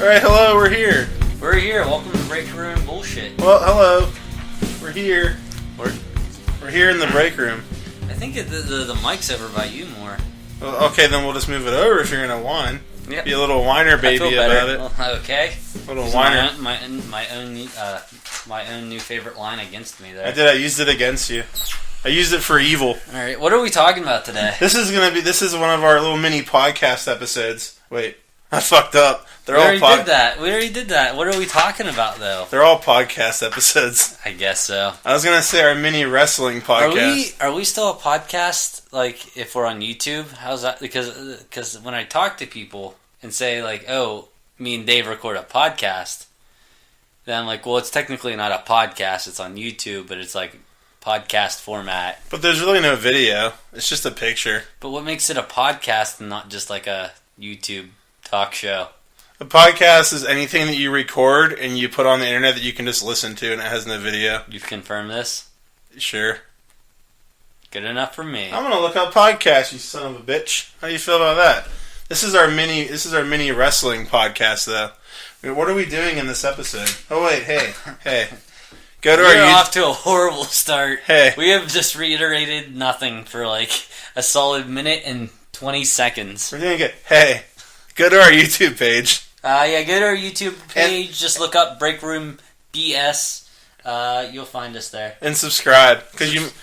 Alright, hello, we're here. We're here. Welcome to Breakroom bullshit. Well, hello. We're here. We're here in the break room. I think the mic's over by you more. Well, okay, then we'll just move it over if you're gonna whine. Yep. Be a little whiner baby about it. Well, okay. A little whiner. My own new favorite line against me there. I used it against you. I used it for evil. Alright, what are we talking about today? This is one of our little mini podcast episodes. Wait, I fucked up. We already did that. What are we talking about, though? They're all podcast episodes. I guess so. I was gonna say our mini wrestling podcast. Are we still a podcast? Like, if we're on YouTube, how's that? Because when I talk to people and say like, "Oh, me and Dave record a podcast," then I'm like, "Well, it's technically not a podcast. It's on YouTube, but it's like podcast format." But there's really no video. It's just a picture. But what makes it a podcast and not just like a YouTube talk show? A podcast is anything that you record and you put on the internet that you can just listen to and it has no video. You've confirmed this? Sure. Good enough for me. I'm gonna look up podcast, you son of a bitch. How do you feel about that? This is our mini wrestling podcast, though. I mean, what are we doing in this episode? Oh wait, hey. Go to We're off to a horrible start. Hey. We have just reiterated nothing for like a solid minute and 20 seconds. We're doing it. Hey, go to our YouTube page. Yeah, go to our YouTube page. Just look up Breakroom BS. You'll find us there. And subscribe.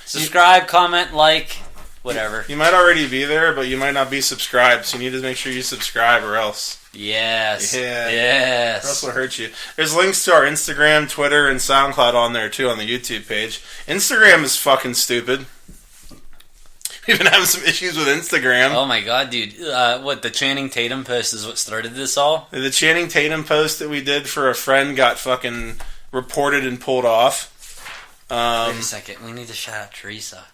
Subscribe, comment, like, whatever. You might already be there, but you might not be subscribed, so you need to make sure you subscribe or else. Yes. Yeah. Yes. Or else will hurt you. There's links to our Instagram, Twitter, and SoundCloud on there, too, on the YouTube page. Instagram is fucking stupid. We've been having some issues with Instagram. Oh my god, dude. What, the Channing Tatum post is what started this all? The Channing Tatum post that we did for a friend got fucking reported and pulled off. Wait a second. We need to shout out Teresa.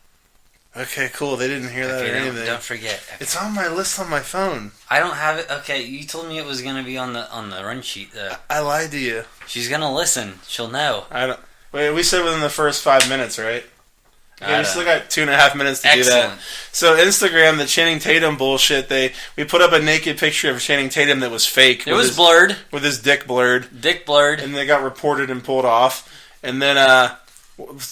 Okay, cool. They didn't hear that or anything. Don't forget. It's on my list on my phone. I don't have it. Okay, you told me it was going to be on the run sheet, though. I lied to you. She's going to listen. She'll know. Wait, we said within the first 5 minutes, right? Okay, we still got 2.5 minutes to do that. So Instagram, the Channing Tatum bullshit, we put up a naked picture of Channing Tatum that was fake. It was blurred. With his dick blurred. And they got reported and pulled off. And then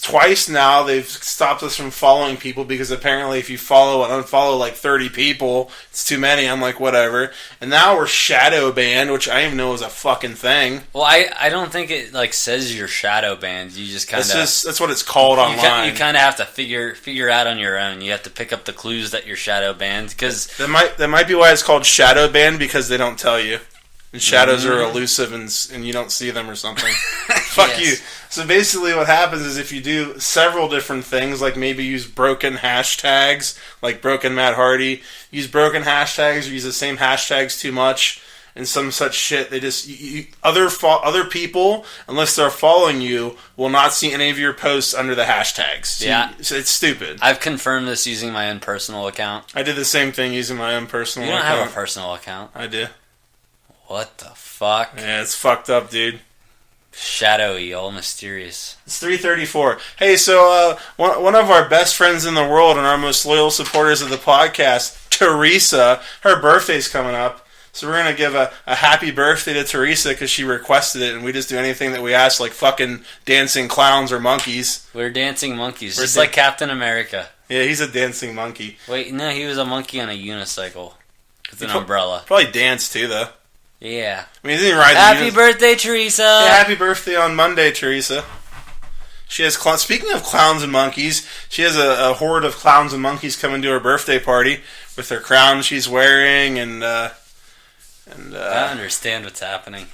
twice now they've stopped us from following people because apparently if you follow and unfollow like 30 people, it's too many. I'm like, whatever. And now we're shadow banned, which I didn't even know was a fucking thing. Well, I don't think it like says you're shadow banned. You just kind of... That's what it's called online. You kind of have to figure out on your own. You have to pick up the clues that you're shadow banned because... That might be why it's called shadow banned, because they don't tell you. And shadows are elusive and you don't see them or something. Fuck yes. You. So basically what happens is if you do several different things, like maybe use broken hashtags, like broken Matt Hardy, use broken hashtags or use the same hashtags too much and some such shit, they just... Other people, unless they're following you, will not see any of your posts under the hashtags. So it's stupid. I've confirmed this using my own personal account. I did the same thing using my own personal account. You don't have a personal account. I do. What the fuck? Yeah, it's fucked up, dude. Shadowy, all mysterious. It's 3:34. Hey, so one of our best friends in the world and our most loyal supporters of the podcast, Teresa, her birthday's coming up. So we're going to give a happy birthday to Teresa because she requested it, and we just do anything that we ask, like fucking dancing clowns or monkeys. We're dancing monkeys, just like Captain America. Yeah, he's a dancing monkey. Wait, no, he was a monkey on a unicycle with an umbrella. Probably dance, too, though. Yeah. I mean, he didn't ride Happy birthday, Teresa! Yeah, happy birthday on Monday, Teresa. She has speaking of clowns and monkeys, she has a horde of clowns and monkeys coming to her birthday party with their crown she's wearing and I don't understand what's happening.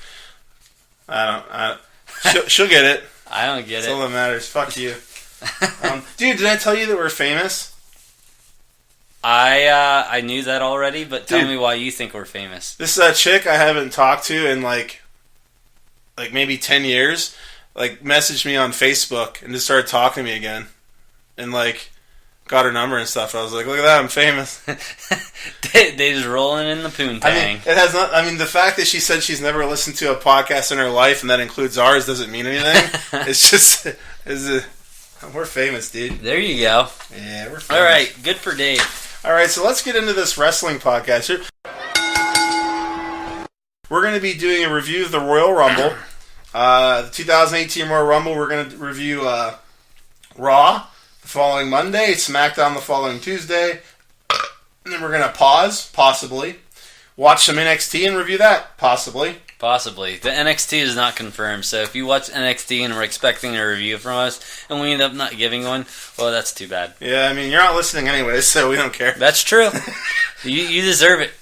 She'll get it. I don't get it. That's all that matters. Fuck you. Dude, did I tell you that we're famous? I knew that already, but tell me why you think we're famous. This chick I haven't talked to in like maybe 10 years, like messaged me on Facebook and just started talking to me again, and like got her number and stuff. I was like, look at that, I'm famous. they just rolling in the poontang. I mean, it has not. I mean, the fact that she said she's never listened to a podcast in her life and that includes ours doesn't mean anything. It's just we're famous, dude. There you go. Yeah, we're famous. All right, good for Dave. All right, so let's get into this wrestling podcast. we're going to be doing a review of the Royal Rumble. The 2018 Royal Rumble, we're going to review Raw the following Monday, SmackDown the following Tuesday, and then we're going to pause, possibly, watch some NXT and review that, possibly. Possibly. The NXT is not confirmed, so if you watch NXT and we're expecting a review from us, and we end up not giving one, well, that's too bad. Yeah, I mean, you're not listening anyway, so we don't care. That's true. You deserve it.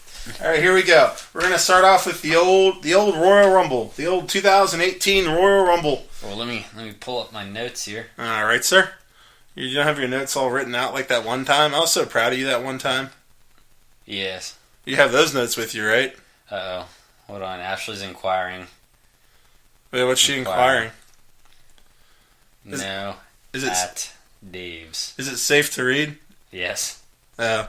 All right, here we go. We're going to start off with the old Royal Rumble, the old 2018 Royal Rumble. Well, let me pull up my notes here. All right, sir. You don't have your notes all written out like that one time? I was so proud of you that one time. Yes. You have those notes with you, right? Uh-oh. Hold on. Ashley's inquiring. Wait, what's she inquiring? No. Is it at Dave's? Is it safe to read? Yes. Oh.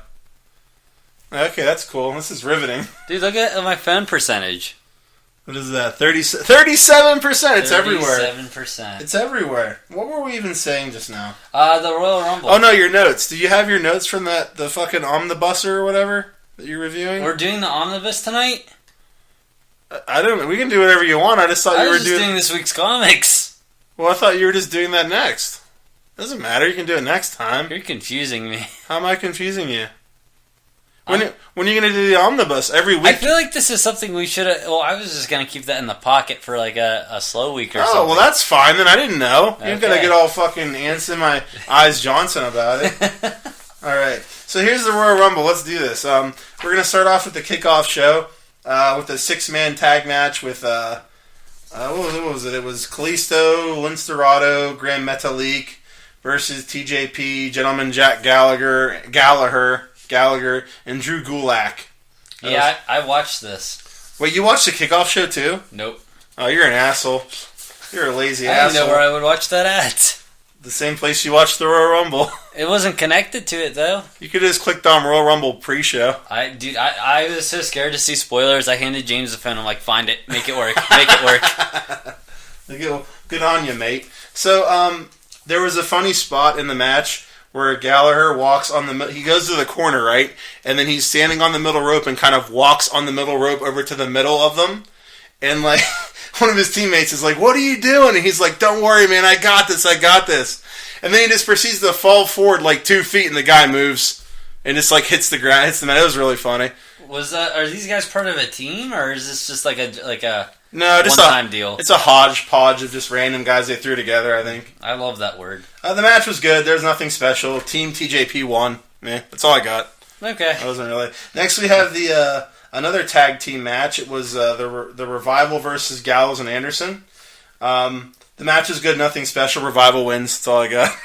Okay, that's cool. This is riveting. Dude, look at my phone percentage. What is that? 37%. It's everywhere. 37%. It's everywhere. What were we even saying just now? The Royal Rumble. Oh no, your notes. Do you have your notes from the fucking omnibuser or whatever that you're reviewing? We're doing the omnibus tonight? I don't know. We can do whatever you want. I just thought you were doing this week's comics. Well, I thought you were just doing that next. Doesn't matter. You can do it next time. You're confusing me. How am I confusing you? When are you going to do the omnibus? Every week? I feel like this is something we should have... Well, I was just going to keep that in the pocket for like a slow week or something. Oh, well, that's fine. Then I didn't know. Okay. You're going to get all fucking ants in my eyes Johnson about it. All right. So here's the Royal Rumble. Let's do this. We're going to start off with the kickoff show with a 6-man tag match with... what was it? It was Kalisto, Lince Dorado, Gran Metalik versus TJP, Gentleman Jack Gallagher, and Drew Gulak. Yeah, I watched this. Wait, you watched the kickoff show too? Nope. Oh, you're an asshole. You're a lazy asshole. I didn't know where I would watch that at. The same place you watched the Royal Rumble. It wasn't connected to it, though. You could have just clicked on Royal Rumble pre-show. I was so scared to see spoilers. I handed James the phone. I'm like, find it. Make it work. Make it work. Good on you, mate. So, there was a funny spot in the match where Gallagher walks on he goes to the corner, right? And then he's standing on the middle rope and kind of walks on the middle rope over to the middle of them. And, like, one of his teammates is like, what are you doing? And he's like, don't worry, man, I got this. And then he just proceeds to fall forward like 2 feet and the guy moves and just, like, hits the ground, hits the mat. It was really funny. Are these guys part of a team, or is this just like a no, just one-time deal? It's a hodgepodge of just random guys they threw together, I think. I love that word. The match was good. There's nothing special. Team TJP won. That's all I got. Okay. That wasn't really. Next we have the another tag team match. It was the Revival versus Gallows and Anderson. The match is good. Nothing special. Revival wins. That's all I got.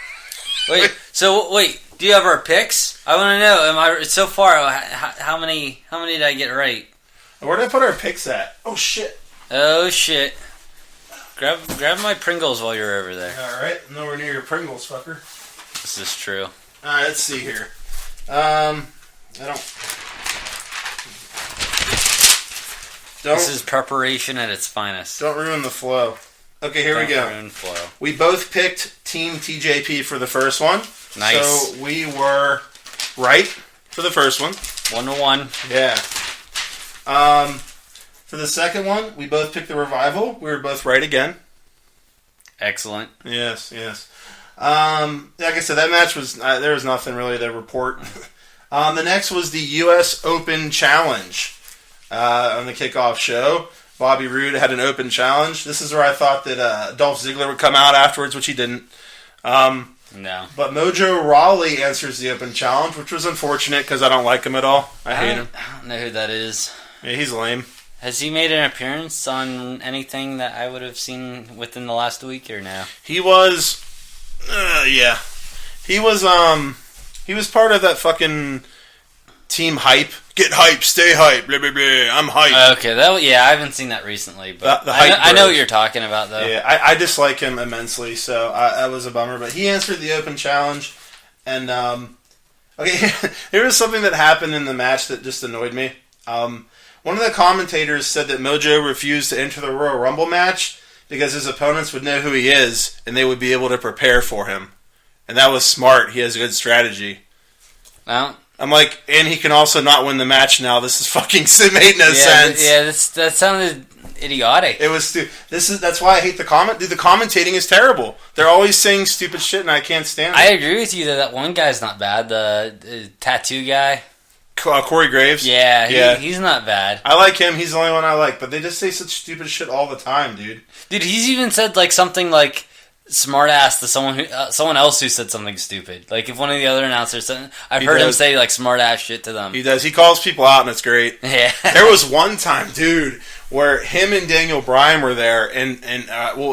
Wait. Do you have our picks? I want to know. So far? How many did I get right? Where did I put our picks at? Oh shit. Grab my Pringles while you're over there. All right. Nowhere near your Pringles, fucker. This is true. All right. Let's see here. This is preparation at its finest. Don't ruin the flow. Okay, here we go. Ruin flow. We both picked Team TJP for the first one. Nice. So we were right for the first one. 1-1. Yeah. For the second one, we both picked the Revival. We were both right again. Excellent. Yes. Like I said, that match was... there was nothing really to report. The next was the U.S. Open Challenge on the kickoff show. Bobby Roode had an open challenge. This is where I thought that Dolph Ziggler would come out afterwards, which he didn't. No. But Mojo Rawley answers the open challenge, which was unfortunate because I don't like him at all. I hate him. I don't know who that is. Yeah, he's lame. Has he made an appearance on anything that I would have seen within the last week or no? He was... yeah. He was part of that fucking team hype. Get hype, stay hype, blah, blah, blah. I'm hype. Okay, I haven't seen that recently, but I know what you're talking about, though. Yeah, I dislike him immensely, so that was a bummer. But he answered the open challenge, and okay, here was something that happened in the match that just annoyed me. One of the commentators said that Mojo refused to enter the Royal Rumble match because his opponents would know who he is, and they would be able to prepare for him. And that was smart. He has a good strategy. Well, I'm like, and he can also not win the match now. This is fucking made no sense. Yeah, that sounded idiotic. It was that's why I hate the comment. Dude, the commentating is terrible. They're always saying stupid shit, and I can't stand it. I agree with you that one guy's not bad. The tattoo guy, Corey Graves. Yeah, he's not bad. I like him. He's the only one I like. But they just say such stupid shit all the time, dude. Dude, he's even said like something like smart ass to someone else who said something stupid. Like if one of the other announcers said, I've heard him say like smart ass shit to them. He does. He calls people out, and it's great. Yeah. There was one time, dude, where him and Daniel Bryan were there, and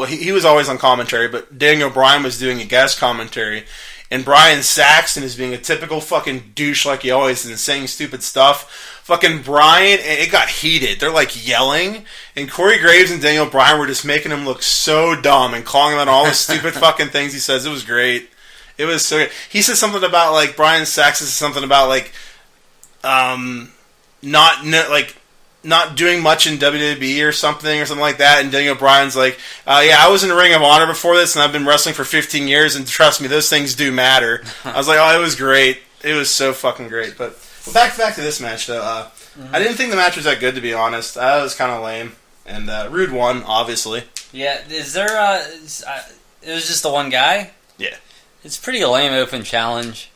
he was always on commentary, but Daniel Bryan was doing a guest commentary, and Brian Saxton is being a typical fucking douche like he always is and saying stupid stuff. Fucking Brian, it got heated. They're like yelling, and Corey Graves and Daniel Bryan were just making him look so dumb and calling him out all the stupid fucking things he says. It was great. It was so good. He said something about like Brian Saxton said something about like not doing much in WWE or something like that, and Daniel Bryan's like, yeah, I was in the Ring of Honor before this, and I've been wrestling for 15 years, and trust me, those things do matter. I was like, oh, it was great. It was so fucking great. But back to this match, though. I didn't think the match was that good, to be honest. It was kind of lame. And Rude won, obviously. Yeah, is there, it was just the one guy? Yeah. It's pretty lame open challenge.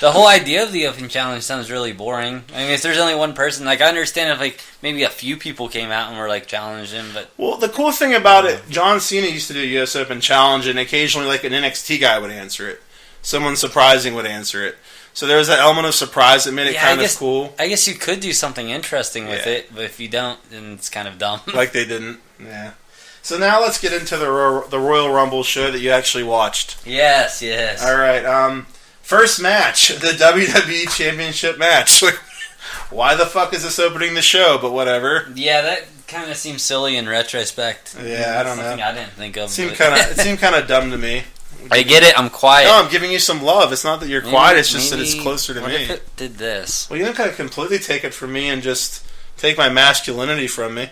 The whole idea of the open challenge sounds really boring. I mean, if there's only one person, like, I understand if, like, maybe a few people came out and were, like, challenging him, but... Well, the cool thing about it, John Cena used to do a US Open challenge, and occasionally, like, an NXT guy would answer it. Someone surprising would answer it. So there was that element of surprise that made it kind of cool. I guess you could do something interesting with it, but if you don't, then it's kind of dumb. Like they didn't. Yeah. So now let's get into the Royal Rumble show that you actually watched. Yes. All right. First match, the WWE Championship match. Why the fuck is this opening the show? But whatever. Yeah, that kind of seems silly in retrospect. Yeah, I don't know. Something I didn't think of. It seemed kind of dumb to me. I get it. I'm quiet. No, I'm giving you some love. It's not that you're quiet. It's just that it's closer to what me. If it did this? Well, you don't gotta completely take it from me and just take my masculinity from me.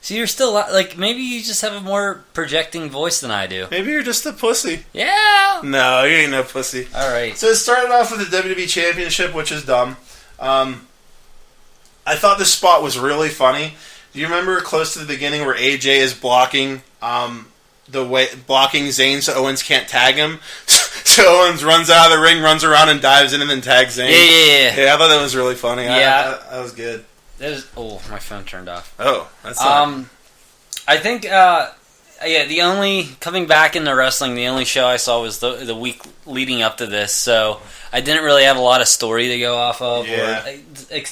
So you're still like maybe you just have a more projecting voice than I do. Maybe you're just a pussy. Yeah. No, you ain't no pussy. All right. So it started off with the WWE Championship, which is dumb. I thought this spot was really funny. Do you remember close to the beginning where AJ is blocking blocking Zayn so Owens can't tag him? So Owens runs out of the ring, runs around and dives in and then tags Zayn. Yeah, I thought that was really funny. Yeah. That was good. My phone turned off. Oh, that's I think the only coming back into wrestling, the only show I saw was the week leading up to this, so I didn't really have a lot of story to go off of, or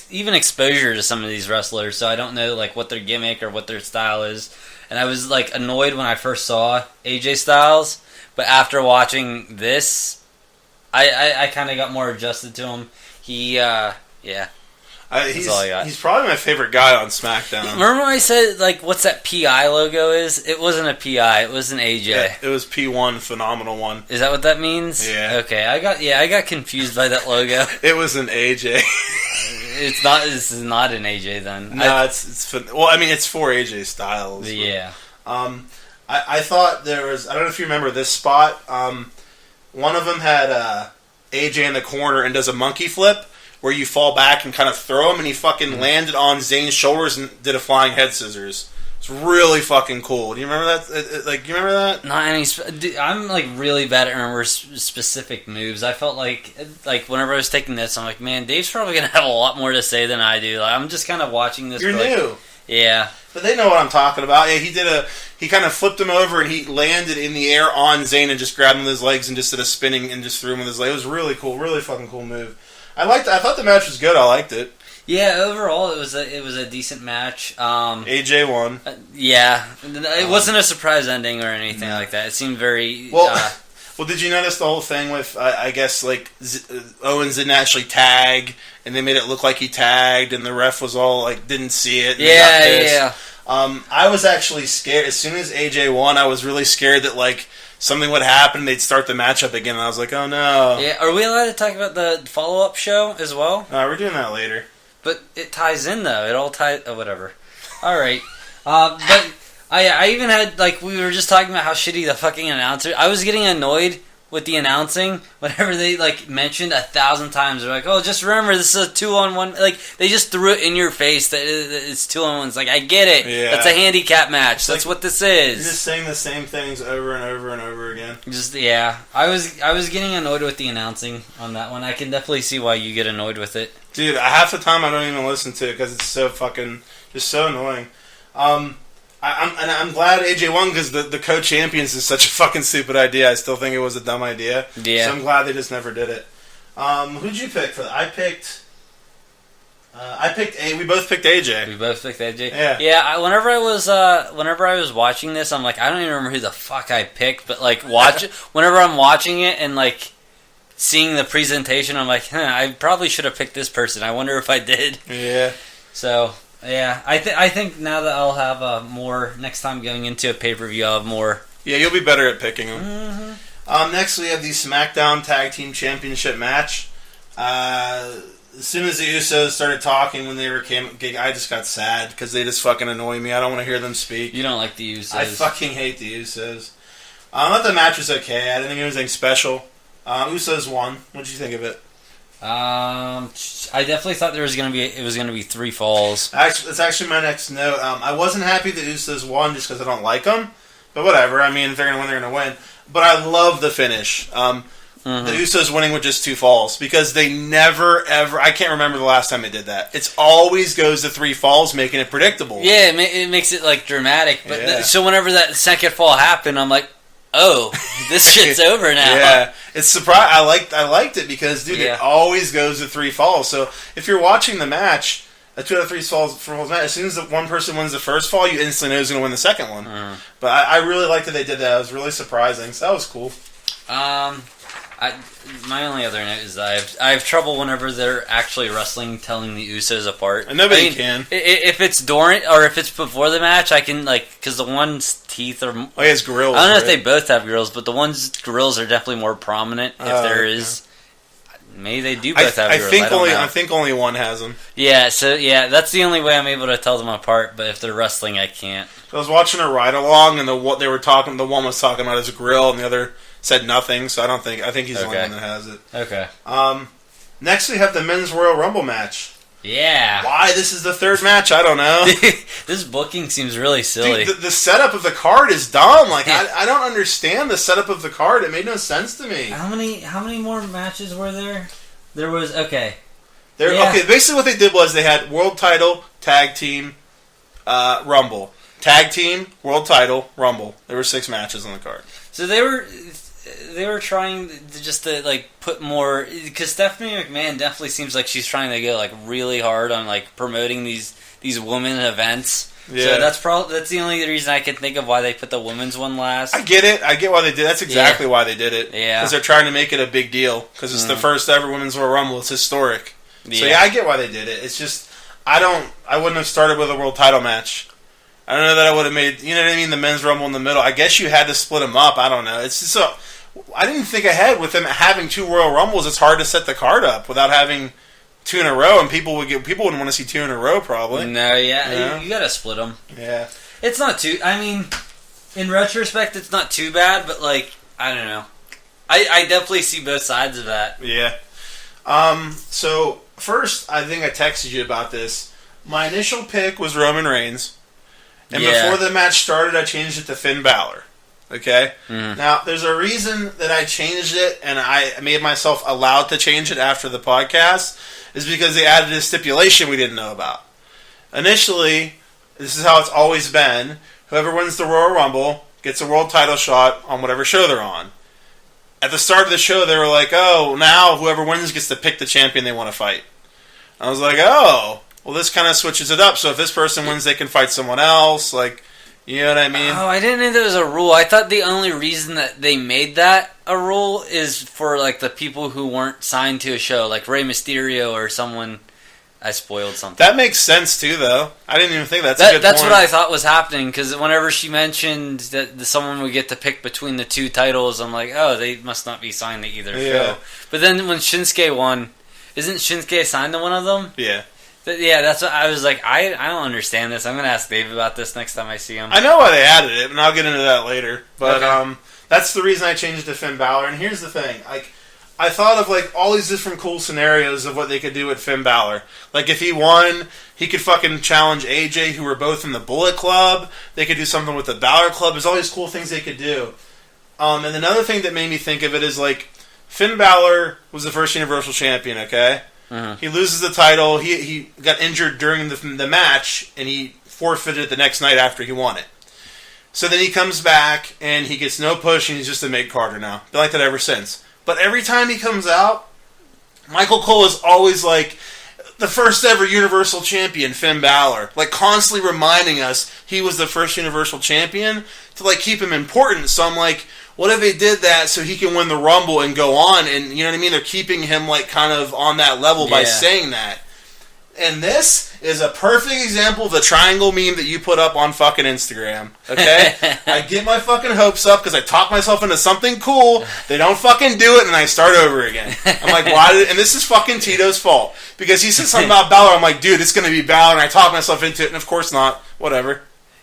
even exposure to some of these wrestlers. So I don't know like what their gimmick or what their style is. And I was like annoyed when I first saw AJ Styles, but after watching this, I kind of got more adjusted to him. He's probably my favorite guy on SmackDown. Remember when I said, like, what's that PI logo is? It wasn't a PI, it was an AJ. Yeah, it was P1, Phenomenal One. Is that what that means? Yeah. Okay, I got confused by that logo. It was an AJ. This is not an AJ then. No, it's for AJ Styles. Yeah. I thought there was, I don't know if you remember this spot, one of them had AJ in the corner and does a monkey flip, where you fall back and kind of throw him, and he fucking landed on Zayn's shoulders and did a flying head scissors. It's really fucking cool. Do you remember that? You remember that? Not any. I'm like really bad at remembering specific moves. I felt like whenever I was taking this, I'm like, man, Dave's probably gonna have a lot more to say than I do. Like, I'm just kind of watching this. You're new. Yeah. But they know what I'm talking about. Yeah, he kind of flipped him over and he landed in the air on Zayn and just grabbed him with his legs and just did a spinning and just threw him with his legs. It was really cool, really fucking cool move. I thought the match was good. I liked it. Yeah, overall it was a decent match. AJ won. It wasn't a surprise ending or anything like that. It seemed very well. Did you notice the whole thing with I guess like Owens didn't actually tag, and they made it look like he tagged, and the ref was all like didn't see it. And yeah. I was actually scared as soon as AJ won. I was really scared that like something would happen, they'd start the matchup again, and I was like, oh no. Yeah, are we allowed to talk about the follow-up show as well? No, we're doing that later. But it ties in, though. It all ties... Oh, whatever. Alright. But I even had, like, we were just talking about how shitty the fucking announcer... I was getting annoyed with the announcing, whenever they like mentioned 1,000 times, they're like, "Oh, just remember this is a 2-on-1." Like they just threw it in your face that it's 2-on-1. It's like I get it. Yeah. That's a handicap match. That's what this is. You're just saying the same things over and over and over again. Just I was getting annoyed with the announcing on that one. I can definitely see why you get annoyed with it, dude. Half the time I don't even listen to it because it's so fucking just so annoying. I'm glad AJ won because the co-champions is such a fucking stupid idea. I still think it was a dumb idea. Yeah. So I'm glad they just never did it. Who'd you pick for that? I picked we both picked AJ. We both picked AJ. Yeah. Yeah. Whenever I was watching this, I'm like, I don't even remember who the fuck I picked, but like whenever I'm watching it and like seeing the presentation, I'm like, I probably should have picked this person. I wonder if I did. Yeah. So. Yeah, I think now that I'll have more next time going into a pay-per-view, I'll have more. Yeah, you'll be better at picking them. Mm-hmm. Next, we have the Smackdown Tag Team Championship match. As soon as the Usos started talking when they were I just got sad because they just fucking annoy me. I don't want to hear them speak. You don't like the Usos. I fucking hate the Usos. I thought the match was okay. I didn't think it was anything special. Usos won. What did you think of it? I definitely thought it was gonna be 3 falls. Actually, that's actually my next note. I wasn't happy the Usos won just because I don't like them, but whatever. I mean, if they're gonna win, they're gonna win. But I love the finish. The Usos winning with just 2 falls because they never ever. I can't remember the last time they did that. It's always goes to 3 falls, making it predictable. Yeah, it makes it like dramatic. But Yeah. so whenever that second fall happened, I'm like, oh, this shit's over now. Yeah, it's surprising. I liked it because, dude, Yeah. it always goes to 3 falls. So if you're watching the match, a 2 out of 3 falls match, as soon as one person wins the first fall, you instantly know who's going to win the second one. But I really liked that they did that. It was really surprising. So that was cool. My only other note is that I have trouble whenever they're actually wrestling, telling the Usos apart. And nobody can. If it's during or if it's before the match, I can because the one's teeth are. Oh, he has grills. I don't know right? if they both have grills, but the one's grills are definitely more prominent. If there is, maybe they do both have grills. I think only one has them. Yeah, so that's the only way I'm able to tell them apart. But if they're wrestling, I can't. I was watching a ride along, and the one was talking about his grill, and the other said nothing. So I think he's the only one that has it. Okay. Next we have the Men's Royal Rumble match. Yeah. Why this is the 3rd match? I don't know. This booking seems really silly. Dude, the setup of the card is dumb. Like I don't understand the setup of the card. It made no sense to me. How many more matches were there? There was okay. Okay, basically what they did was they had world title, tag team, Rumble. Tag team, world title, Rumble. There were 6 matches on the card. So they were trying to like put more because Stephanie McMahon definitely seems like she's trying to go like really hard on like promoting these women events. Yeah. So that's the only reason I can think of why they put the women's one last. I get it. I get why they did. That's exactly why they did it. Yeah. Because they're trying to make it a big deal. Because it's the first ever women's Royal Rumble. It's historic. Yeah. So I get why they did it. It's just I wouldn't have started with a world title match. I don't know that I would have made, you know what I mean, the men's Rumble in the middle. I guess you had to split them up. I don't know. It's just I didn't think ahead with them having 2 Royal Rumbles. It's hard to set the card up without having 2 in a row, and people wouldn't want to see 2 in a row probably. No, yeah, you gotta split them. Yeah, it's not too. I mean, in retrospect, it's not too bad, but like I don't know. I definitely see both sides of that. Yeah. So first, I think I texted you about this. My initial pick was Roman Reigns. And before the match started, I changed it to Finn Balor. Okay? Now, there's a reason that I changed it, and I made myself allowed to change it after the podcast, is because they added a stipulation we didn't know about. Initially, this is how it's always been. Whoever wins the Royal Rumble gets a world title shot on whatever show they're on. At the start of the show, they were like, oh, now whoever wins gets to pick the champion they want to fight. I was like, oh... Well, this kind of switches it up. So if this person wins, they can fight someone else. Like, you know what I mean? Oh, I didn't know there was a rule. I thought the only reason that they made that a rule is for like the people who weren't signed to a show, like Rey Mysterio or someone. I spoiled something. That makes sense too, though. I didn't even think that's a good That's point. what I thought was happening because whenever she mentioned that someone would get to pick between the 2 titles, I'm like, oh, they must not be signed to either show. But then when Shinsuke won, isn't Shinsuke signed to one of them? Yeah. Yeah, that's what I was like. I don't understand this. I'm gonna ask Dave about this next time I see him. I know why they added it, and I'll get into that later. But that's the reason I changed it to Finn Balor. And here's the thing: like, I thought of like all these different cool scenarios of what they could do with Finn Balor. Like, if he won, he could fucking challenge AJ, who were both in the Bullet Club. They could do something with the Balor Club. There's all these cool things they could do. And another thing that made me think of it is like, Finn Balor was the first Universal Champion. Okay. He loses the title. He got injured during the match, and he forfeited it the next night after he won it. So then he comes back, and he gets no push, and he's just a mid-carder now. Been like that ever since. But every time he comes out, Michael Cole is always like, the first ever Universal Champion, Finn Balor. Like, constantly reminding us he was the first Universal Champion to, like, keep him important. So I'm like, what if they did that so he can win the Rumble and go on? And, you know what I mean? They're keeping him, like, kind of on that level by saying that. And this is a perfect example of the triangle meme that you put up on fucking Instagram. Okay? I get my fucking hopes up because I talk myself into something cool. They don't fucking do it, and I start over again. I'm like, why did... And this is fucking Tito's fault. Because he said something about Balor. I'm like, dude, it's going to be Balor. And I talk myself into it, and of course not. Whatever.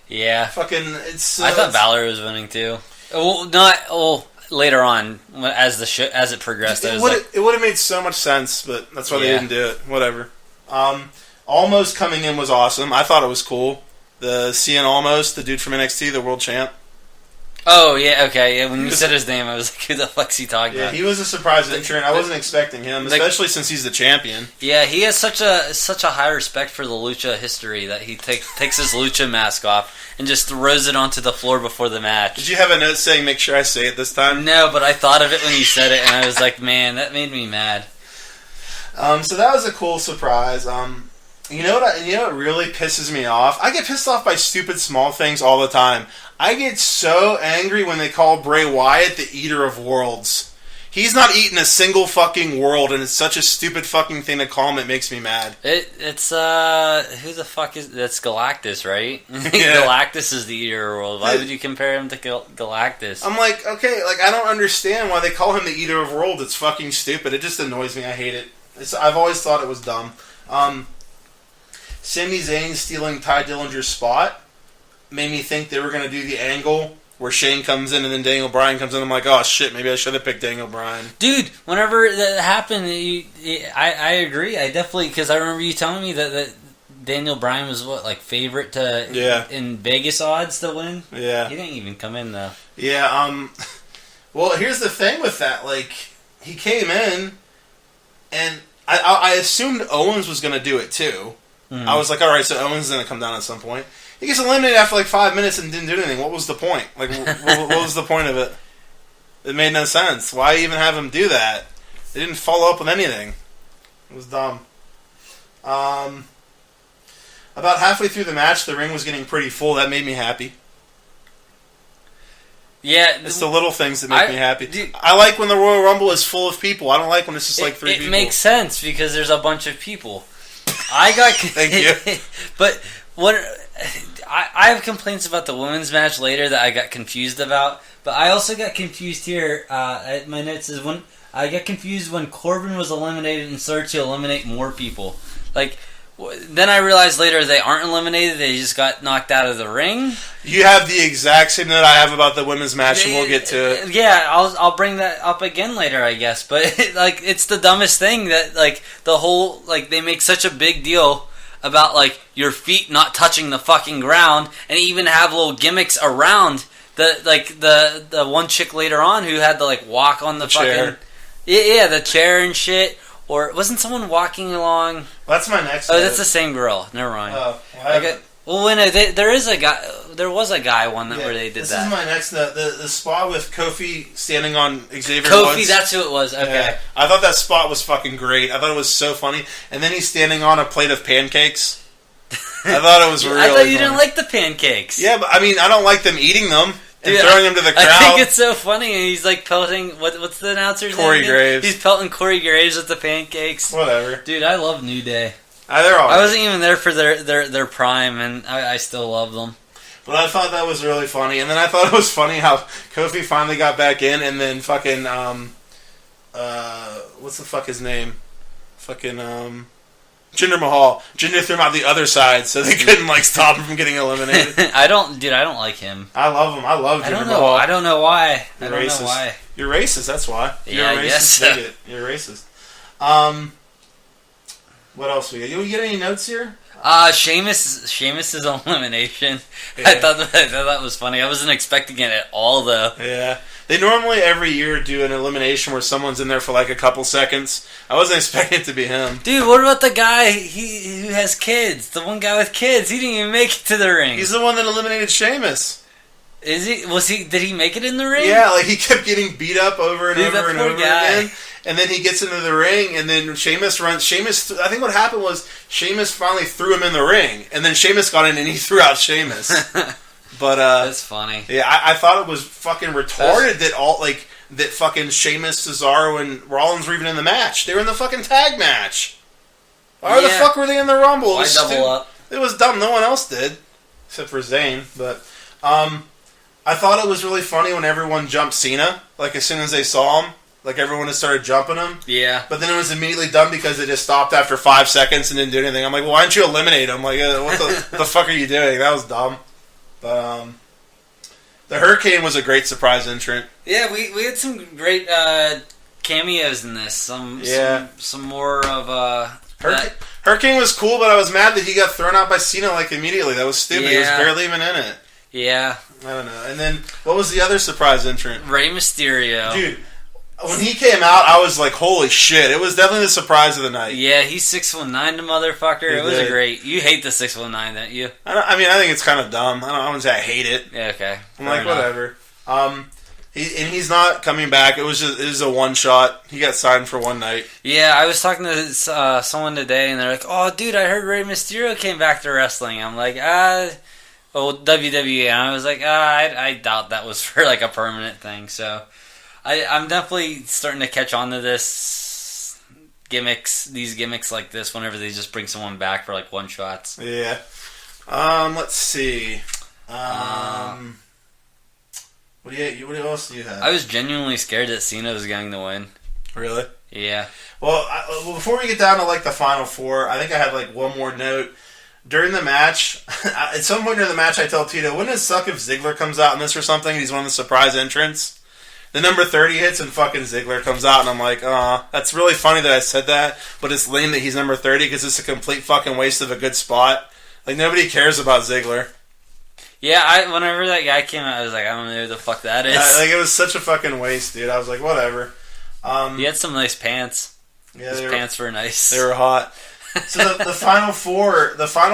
Yeah. Fucking... It's. I thought Balor was winning, too. Well, later on, as it progressed, it would have made so much sense, but that's why they didn't do it. Whatever. Almost coming in was awesome. I thought it was cool. The Cien Almost, the dude from NXT, the world champ. Oh, yeah, okay. Yeah, when you said his name, I was like, who the fuck's he talking about? Yeah, he was a surprise entrant. I wasn't expecting him, especially since he's the champion. Yeah, he has such a high respect for the Lucha history that he takes his Lucha mask off and just throws it onto the floor before the match. Did you have a note saying, make sure I say it this time? No, but I thought of it when you said it, and I was like, man, that made me mad. So that was a cool surprise. You know what really pisses me off? I get pissed off by stupid small things all the time. I get so angry when they call Bray Wyatt the Eater of Worlds. He's not eating a single fucking world, and it's such a stupid fucking thing to call him. It makes me mad. It's who the fuck is that's Galactus, right? Yeah. Galactus is the Eater of Worlds. Why would you compare him to Galactus? I'm like, okay, like I don't understand why they call him the Eater of Worlds. It's fucking stupid. It just annoys me. I hate it. I've always thought it was dumb. Sami Zayn stealing Ty Dillinger's spot made me think they were going to do the angle where Shane comes in and then Daniel Bryan comes in. I'm like, oh shit, maybe I should have picked Daniel Bryan. Dude, whenever that happened, I agree. I definitely, because I remember you telling me that Daniel Bryan was favorite to in Vegas odds to win. Yeah, he didn't even come in though. Yeah. Well, here's the thing with that. Like, he came in, and I assumed Owens was going to do it too. Mm-hmm. I was like, all right, so Owens is going to come down at some point. He gets eliminated after like 5 minutes and didn't do anything. What was the point? Like, what was the point of it? It made no sense. Why even have him do that? They didn't follow up with anything. It was dumb. About halfway through the match, the ring was getting pretty full. That made me happy. Yeah, it's the little things that make me happy. I like when the Royal Rumble is full of people. I don't like when it's just like three people. It makes sense because there's a bunch of people. I got thank you, but what I have complaints about the women's match later that I got confused about. But I also got confused here. My notes is when I got confused when Corbin was eliminated and started to eliminate more people. Like. Then I realized later they aren't eliminated; they just got knocked out of the ring. You have the exact same note I have about the women's match, and we'll get to it. Yeah, I'll bring that up again later, I guess. But like, it's the dumbest thing that like the whole like they make such a big deal about like your feet not touching the fucking ground, and even have little gimmicks around the one chick later on who had to like walk on the fucking chair. Yeah, the chair and shit. Or wasn't someone walking along? Well, that's my next. Oh, that's the same girl. Never mind. There was a guy one where they did that. This is my next note. The spot with Kofi standing on Xavier Woods. That's who it was. Okay. Yeah. I thought that spot was fucking great. I thought it was so funny. And then he's standing on a plate of pancakes. I thought it was really I thought you funny. didn't like the pancakes. Yeah, but I mean, I don't like them eating them. And throwing him to the crowd. I think it's so funny, and he's like pelting. What's the announcer's name? Corey Graves. He's pelting Corey Graves with the pancakes. Whatever, dude. I love New Day. They're all right. I wasn't even there for their prime, and I still love them. But I thought that was really funny, and then I thought it was funny how Kofi finally got back in, and then fucking what's the fuck his name? Fucking Jinder Mahal. Jinder threw him out the other side, so they couldn't like stop him from getting eliminated. I don't like him. I love him. I love Jinder Mahal. I don't know why. You're racist. You're racist. That's why. You're yeah, a racist bigot. You're racist. What else we got? You get any notes here? Sheamus' elimination. Yeah. I thought that was funny. I wasn't expecting it at all, though. Yeah. They normally every year do an elimination where someone's in there for like a couple seconds. I wasn't expecting it to be him. Dude, what about the guy who has kids? The one guy with kids. He didn't even make it to the ring. He's the one that eliminated Sheamus. Is he? Did he make it in the ring? Yeah, like he kept getting beat up over and over and over again. And then he gets into the ring, and then Sheamus runs. I think what happened was Sheamus finally threw him in the ring, and then Sheamus got in and he threw out Sheamus. But that's funny. Yeah, I thought it was fucking retarded that fucking Sheamus, Cesaro, and Rollins were even in the match. They were in the fucking tag match. Why the fuck were they in the Rumble? Why double up? It was dumb. No one else did, except for Zayn. But I thought it was really funny when everyone jumped Cena. Like as soon as they saw him. Like, everyone had started jumping him. Yeah. But then it was immediately done because they just stopped after 5 seconds and didn't do anything. I'm like, well, why didn't you eliminate him? Like, what the fuck are you doing? That was dumb. But, the Hurricane was a great surprise entrant. Yeah, we had some great cameos in this. Some more of... Hurricane was cool, but I was mad that he got thrown out by Cena, like, immediately. That was stupid. Yeah. He was barely even in it. Yeah. I don't know. And then, what was the other surprise entrant? Rey Mysterio. Dude. When he came out, I was like, holy shit. It was definitely the surprise of the night. Yeah, he's 6'9", the motherfucker. It was great. You hate the 6'9", don't you? I think it's kind of dumb. I wouldn't say I hate it. Yeah, okay. I'm like, whatever. He's not coming back. It was a one shot. He got signed for one night. Yeah, I was talking to someone today, and they're like, oh, dude, I heard Rey Mysterio came back to wrestling. I'm like, WWE. And I was like, I doubt that was for like a permanent thing, so... I'm definitely starting to catch on to these gimmicks like this whenever they just bring someone back for like one shots. Yeah. Let's see. What else do you have? I was genuinely scared that Cena was going to win. Really? Yeah. Well, before we get down to like the final four, I think I had like one more note. During the match, at some point during the match, I tell Tito, wouldn't it suck if Ziggler comes out in this or something? He's one of the surprise entrants. The number 30 hits and fucking Ziggler comes out, and I'm like, that's really funny that I said that, but it's lame that he's number 30 because it's a complete fucking waste of a good spot. Like, nobody cares about Ziggler. Yeah, whenever that guy came out, I was like, I don't know who the fuck that is. Like, it was such a fucking waste, dude. I was like, whatever. He had some nice pants. Yeah, his pants were nice. They were hot. So the final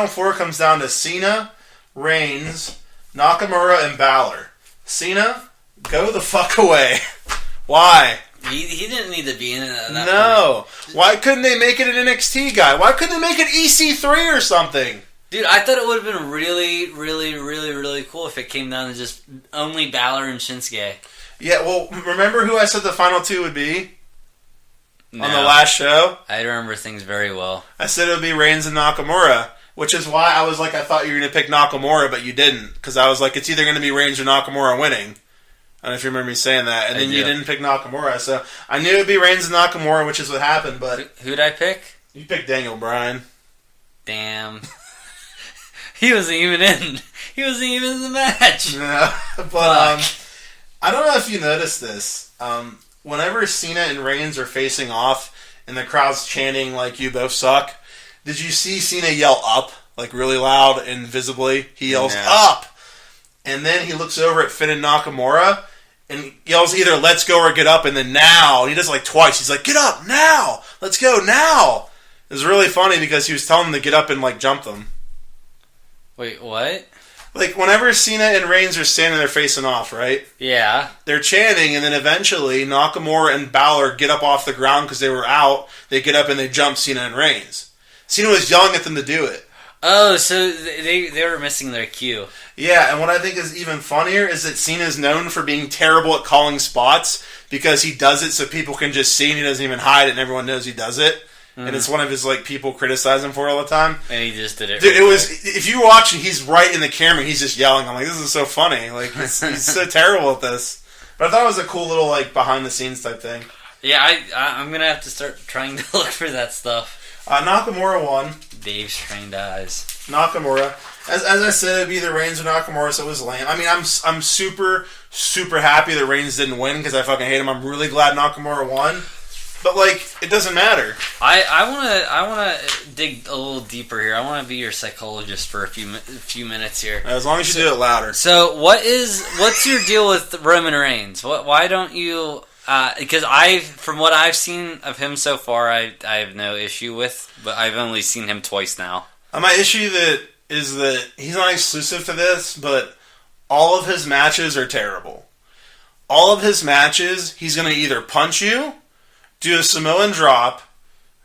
four comes down to Cena, Reigns, Nakamura, and Balor. Cena... Go the fuck away. Why? He didn't need to be in it at that No. Point. Why couldn't they make it an NXT guy? Why couldn't they make it EC3 or something? Dude, I thought it would have been really, really, really, really cool if it came down to just only Balor and Shinsuke. Yeah, well, remember who I said the final two would be? No, on the last show? I remember things very well. I said it would be Reigns and Nakamura, which is why I was like, I thought you were going to pick Nakamura, but you didn't. Because I was like, it's either going to be Reigns or Nakamura winning. I don't know if you remember me saying that. And then you didn't pick Nakamura. So I knew it would be Reigns and Nakamura, which is what happened. But who'd I pick? You picked Daniel Bryan. Damn. He wasn't even in. He wasn't even in the match. No. But I don't know if you noticed this. Whenever Cena and Reigns are facing off and the crowd's chanting like, you both suck, did you see Cena yell up? Like really loud and visibly? He yells up. And then he looks over at Finn and Nakamura and yells either let's go or get up, and then now. And he does it like twice. He's like, get up, now! Let's go, now! It was really funny because he was telling them to get up and like jump them. Wait, what? Like whenever Cena and Reigns are standing there facing off, right? Yeah. They're chanting, and then eventually Nakamura and Balor get up off the ground because they were out. They get up and they jump Cena and Reigns. Cena was yelling at them to do it. Oh, so they were missing their cue. Yeah, and what I think is even funnier is that Cena's known for being terrible at calling spots because he does it so people can just see and he doesn't even hide it and everyone knows he does it. Mm-hmm. And it's one of his like people criticize him for it all the time. And he just did it. Dude, it was, if you watch and he's right in the camera, he's just yelling. I'm like, this is so funny. Like, he's so terrible at this. But I thought it was a cool little like behind the scenes type thing. Yeah, I'm going to have to start trying to look for that stuff. Nakamura won. Dave's trained eyes. Nakamura. As I said, it'd be either Reigns or Nakamura, so it was lame. I mean, I'm super, super happy that Reigns didn't win because I fucking hate him. I'm really glad Nakamura won. But, like, it doesn't matter. I wanna dig a little deeper here. I want to be your psychologist for a few minutes here. As long as you do it louder. So, what's your deal with Roman Reigns? Why don't you... because from what I've seen of him so far, I have no issue with, but I've only seen him twice now. My issue is that he's not exclusive to this, but all of his matches are terrible. All of his matches, he's going to either punch you, do a Samoan drop.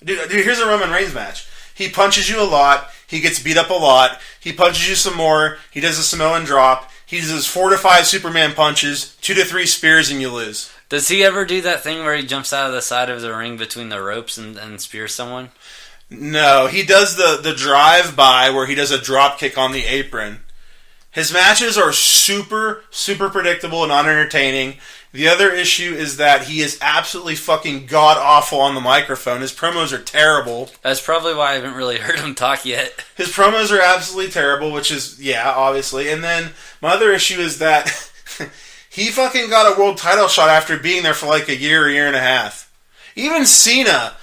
Dude, here's a Roman Reigns match. He punches you a lot. He gets beat up a lot. He punches you some more. He does a Samoan drop. He does 4 to 5 Superman punches, 2 to 3 spears, and you lose. Does he ever do that thing where he jumps out of the side of the ring between the ropes and spears someone? No, he does the drive-by where he does a drop kick on the apron. His matches are super, super predictable and unentertaining. The other issue is that he is absolutely fucking god-awful on the microphone. His promos are terrible. That's probably why I haven't really heard him talk yet. His promos are absolutely terrible, which is, yeah, obviously. And then my other issue is that he fucking got a world title shot after being there for like a year and a half. Even Cena,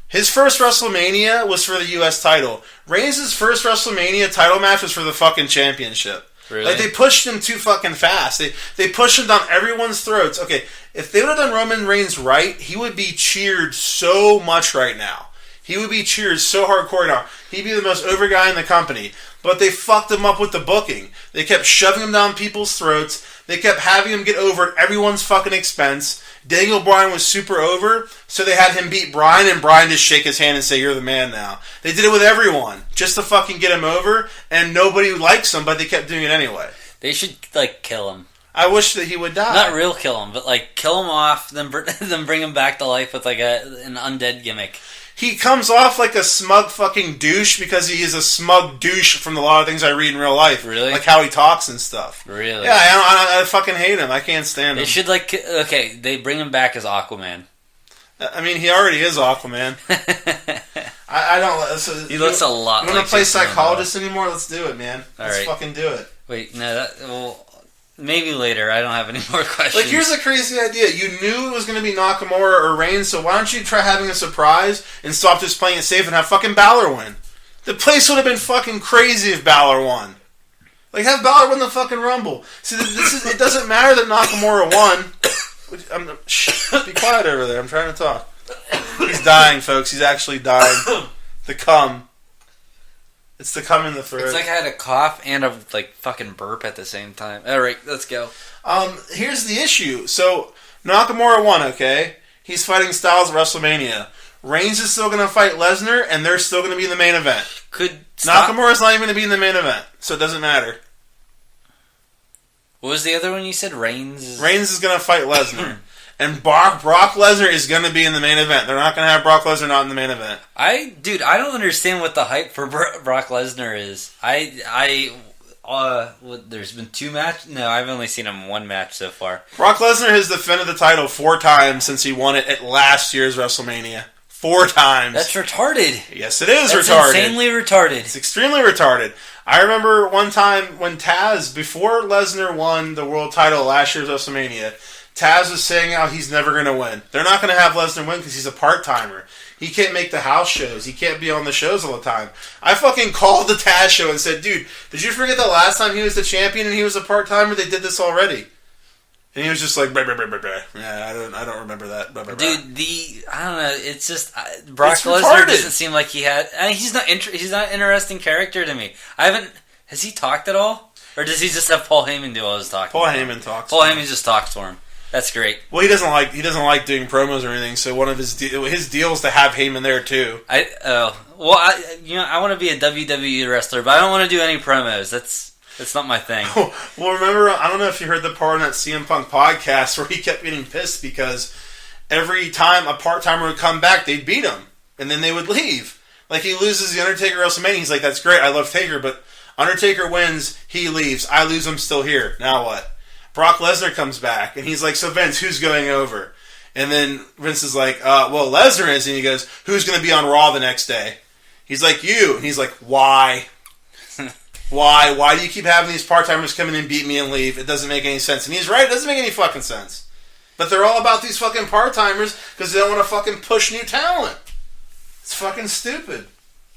his first WrestleMania was for the U.S. title. Reigns' first WrestleMania title match was for the fucking championship. Really? Like, they pushed him too fucking fast. They pushed him down everyone's throats. Okay, if they would have done Roman Reigns right, he would be cheered so much right now. He would be cheered so hardcore now. He'd be the most over guy in the company. But they fucked him up with the booking. They kept shoving him down people's throats. They kept having him get over at everyone's fucking expense. Daniel Bryan was super over, so they had him beat Bryan, and Bryan just shake his hand and say, "You're the man now." They did it with everyone, just to fucking get him over, and nobody likes him, but they kept doing it anyway. They should, like, kill him. I wish that he would die. Not real kill him, but, like, kill him off, then bring him back to life with, like, an undead gimmick. He comes off like a smug fucking douche because he is a smug douche from a lot of things I read in real life. Really? Like how he talks and stuff. Really? Yeah, I fucking hate him. I can't stand him. They should, like... Okay, they bring him back as Aquaman. I mean, he already is Aquaman. I don't... So, he looks a lot like... You want to play psychologist anymore? Let's do it, man. Let's fucking do it. Wait, no, well... Maybe later. I don't have any more questions. Like, here's a crazy idea. You knew it was going to be Nakamura or Reigns, so why don't you try having a surprise and stop just playing it safe and have fucking Balor win? The place would have been fucking crazy if Balor won. Like, have Balor win the fucking Rumble. See, it doesn't matter that Nakamura won. Shh, be quiet over there. I'm trying to talk. He's dying, folks. He's actually dying. The cum. It's the cum in the throat. It's like I had a cough and a fucking burp at the same time. Alright, let's go. Here's the issue. So, Nakamura won, okay? He's fighting Styles at WrestleMania. Reigns is still going to fight Lesnar, and they're still going to be in the main event. Nakamura's not even going to be in the main event, so it doesn't matter. What was the other one you said? Reigns? Reigns is going to fight Lesnar. And Brock Lesnar is going to be in the main event. They're not going to have Brock Lesnar not in the main event. I don't understand what the hype for Brock Lesnar is. There's been 2 matches? No, I've only seen him 1 match so far. Brock Lesnar has defended the title 4 times since he won it at last year's WrestleMania. 4 times. That's retarded. Yes, it is retarded. That's insanely retarded. It's extremely retarded. I remember one time when Taz, before Lesnar won the world title last year's WrestleMania, Taz was saying how he's never going to win. They're not going to have Lesnar win because he's a part-timer. He can't make the house shows. He can't be on the shows all the time. I fucking called the Taz show and said, "Dude, did you forget the last time he was the champion and he was a part-timer? They did this already." And he was just like, "Blah, blah, blah, blah, blah." Yeah, I don't remember that. Blah, blah, blah. Dude, I don't know. It's just Brock Lesnar doesn't seem like he had. He's not an interesting character to me. Has he talked at all, or does he just have Paul Heyman do all his talking? Paul Heyman talks. Paul Heyman just talks for him. That's great. Well, he doesn't like doing promos or anything. So one of his deals to have Heyman there too. I want to be a WWE wrestler, but I don't want to do any promos. That's not my thing. Well, remember, I don't know if you heard the part on that CM Punk podcast where he kept getting pissed because every time a part-timer would come back, they'd beat him, and then they would leave. Like, he loses the Undertaker WrestleMania. He's like, "That's great. I love Taker, but Undertaker wins. He leaves. I lose. I'm still here. Now what?" Brock Lesnar comes back, and he's like, "So, Vince, who's going over?" And then Vince is like, "Well, Lesnar is." And he goes, "Who's going to be on Raw the next day?" He's like, you. And he's like, why? Why? Why do you keep having these part-timers come in and beat me and leave? It doesn't make any sense. And he's right. It doesn't make any fucking sense. But they're all about these fucking part-timers because they don't want to fucking push new talent. It's fucking stupid.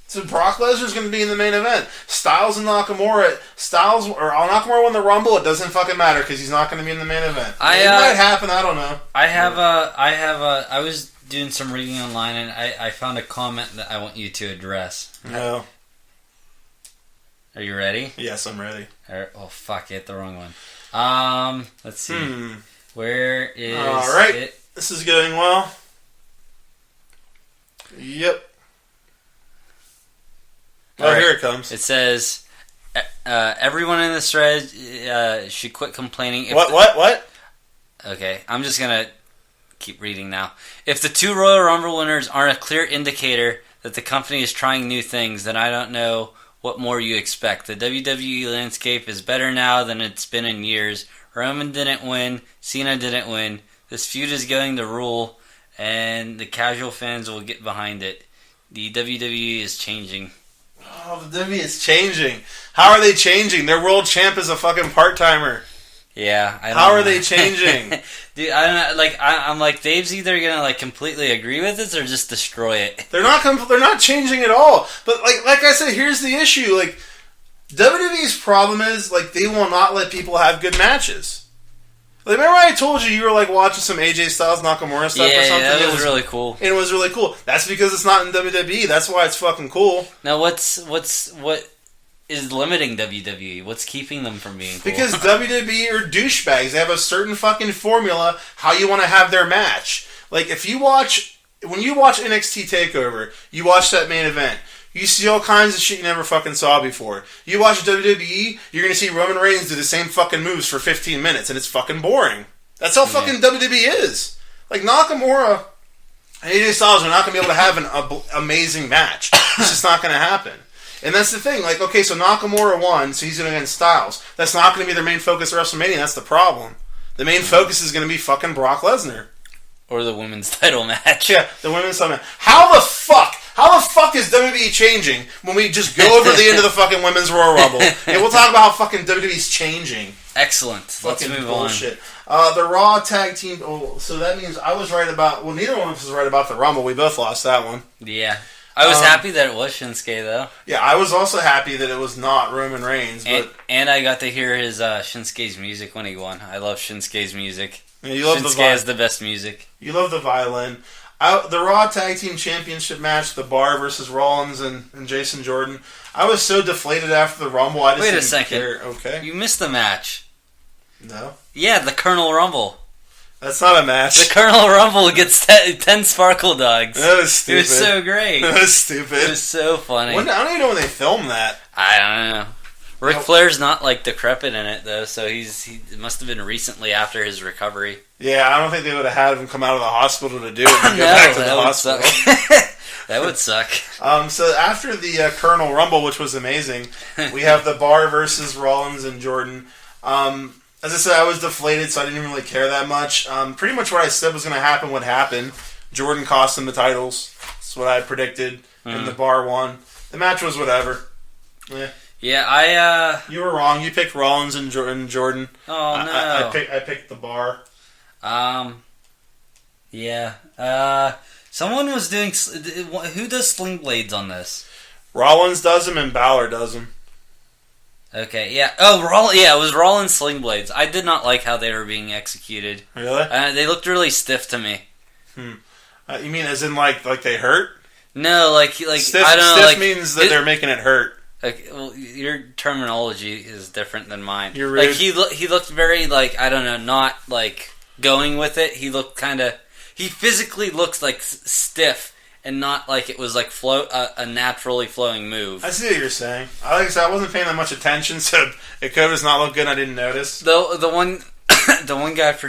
So Brock Lesnar's going to be in the main event. Styles and Nakamura. Nakamura won the Rumble. It doesn't fucking matter because he's not going to be in the main event. It might happen. I don't know. I was doing some reading online and I found a comment that I want you to address. No. Are you ready? Yes, I'm ready. Oh fuck! I hit the wrong one. Let's see. Where is all right. it? This is going well. Yep. Oh, right. Here it comes. It says, everyone in this thread should quit complaining. What? Okay, I'm just going to keep reading now. If the 2 Royal Rumble winners aren't a clear indicator that the company is trying new things, then I don't know what more you expect. The WWE landscape is better now than it's been in years. Roman didn't win. Cena didn't win. This feud is going to rule, and the casual fans will get behind it. The WWE is changing. Oh, the WWE is changing. How are they changing? Their world champ is a fucking part-timer. Yeah, I don't How know. are they changing? Dude, I don't know. Like, I'm like, Dave's either gonna like completely agree with this or just destroy it. They're not changing at all. But like I said, here's the issue. Like, WWE's problem is like they will not let people have good matches. Like, remember I told you were like watching some AJ Styles Nakamura stuff or something? Yeah, that was really cool. And it was really cool. That's because it's not in WWE. That's why it's fucking cool. Now, what is limiting WWE? What's keeping them from being cool? Because WWE are douchebags. They have a certain fucking formula how you want to have their match. Like, when you watch NXT TakeOver, you watch that main event. You see all kinds of shit you never fucking saw before. You watch WWE, you're going to see Roman Reigns do the same fucking moves for 15 minutes, and it's fucking boring. That's how fucking WWE is. Like, Nakamura and AJ Styles are not going to be able to have an amazing match. It's just not going to happen. And that's the thing. Like, okay, so Nakamura won, so he's going against Styles. That's not going to be their main focus of WrestleMania. That's the problem. The main focus is going to be fucking Brock Lesnar. Or the women's title match. Yeah, the women's title match. How the fuck is WWE changing when we just go over the end of the fucking women's Royal Rumble? And we'll talk about how fucking WWE's changing. Excellent. Let's move bullshit. The Raw tag team. Oh, so that means I was right about. Well, neither one of us was right about the Rumble. We both lost that one. Yeah. I was happy that it was Shinsuke, though. Yeah, I was also happy that it was not Roman Reigns. But and I got to hear his Shinsuke's music when he won. I love Shinsuke's music. Yeah, you love Shinsuke has the best music. You love the violin. The Raw Tag Team Championship match, The Bar versus Rollins and Jason Jordan. I was so deflated after the Rumble. I just Wait a didn't second. care. Okay. You missed the match. No. Yeah, the Colonel Rumble. That's not a match. The Colonel Rumble gets 10 sparkle dogs. That was stupid. It was so great. That was stupid. It was so funny. I don't even know when they filmed that. I don't know. Ric Flair's not like decrepit in it though, so he must have been recently after his recovery. Yeah, I don't think they would have had him come out of the hospital to do it and go back to the hospital. That would suck. So after the Colonel Rumble, which was amazing, we have The Bar versus Rollins and Jordan. As I said, I was deflated, so I didn't really care that much. Pretty much what I said was going to happen would happen. Jordan cost him the titles. That's what I predicted, and The Bar won. The match was whatever. Yeah. Yeah, You were wrong. You picked Rollins and Jordan. Oh, no. I picked The Bar. Yeah. Someone was doing... Who does sling blades on this? Rollins does them and Balor does them. Okay, yeah. Oh, it was Rollins sling blades. I did not like how they were being executed. Really? They looked really stiff to me. You mean as in like they hurt? No, like stiff, I don't know. Stiff like, means that they're making it hurt. Like, well, your terminology is different than mine. You're rude. Like he looked very like I don't know, not like going with it. He looked kind of. He physically looks like stiff and not like it was like a naturally flowing move. I see what you're saying. Like I said, I wasn't paying that much attention, so it could have not looked good. And I didn't notice. The one guy for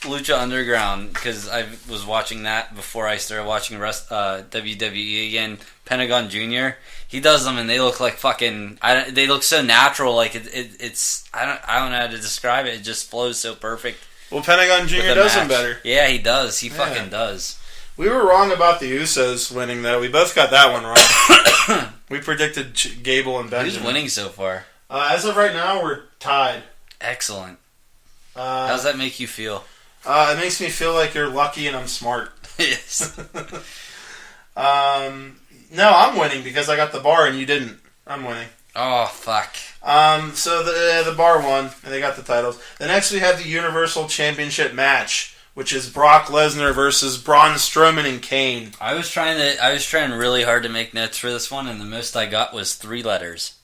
Lucha Underground, because I was watching that before I started watching WWE again. Pentagon Jr. He does them and they look like fucking. They look so natural. Like it's. I don't know how to describe it. It just flows so perfect. Well, Pentagon Jr. does them better. Yeah, he does. He fucking does. We were wrong about the Usos winning, though. We both got that one wrong. We predicted Gable and Benjamin. Who's winning so far? As of right now, we're tied. Excellent. How does that make you feel? It makes me feel like you're lucky and I'm smart. Yes. No, I'm winning because I got the bar and you didn't. I'm winning. Oh, fuck. So the bar won and they got the titles. The next we have the Universal Championship match, which is Brock Lesnar versus Braun Strowman and Kane. I was trying really hard to make notes for this one, and the most I got was 3 letters.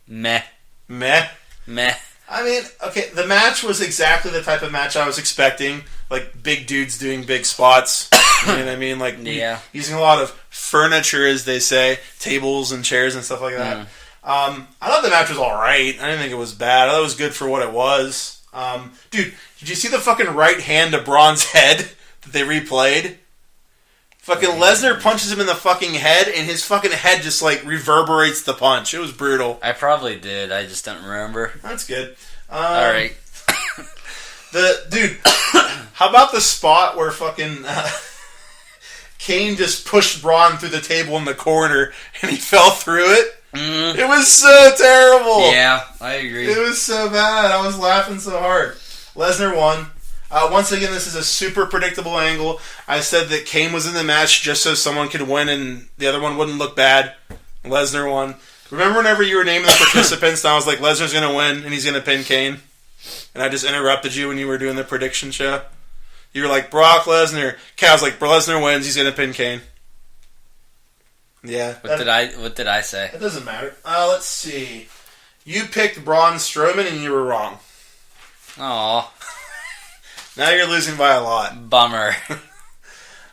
Meh. Meh. Meh. I mean, okay, the match was exactly the type of match I was expecting. Like, big dudes doing big spots. You know what I mean? Like, yeah. Using a lot of furniture, as they say. Tables and chairs and stuff like that. I thought the match was alright. I didn't think it was bad. I thought it was good for what it was. Dude, did you see the fucking right hand to Braun's head that they replayed? Fucking Lesnar punches him in the fucking head, and his fucking head just, like, reverberates the punch. It was brutal. I probably did. I just don't remember. That's good. Alright. Dude, how about the spot where fucking Kane just pushed Braun through the table in the corner, and he fell through it? It was so terrible. Yeah, I agree. It was so bad. I was laughing so hard. Lesnar won. Once again, this is a super predictable angle. I said that Kane was in the match just so someone could win and the other one wouldn't look bad. Lesnar won. Remember whenever you were naming the participants and I was like, Lesnar's going to win and he's going to pin Kane? And I just interrupted you when you were doing the prediction show? You were like, Brock Lesnar. Okay, I was like, Lesnar wins, he's going to pin Kane. Yeah. What did I say? It doesn't matter. Let's see. You picked Braun Strowman and you were wrong. Aw. Now you're losing by a lot. Bummer.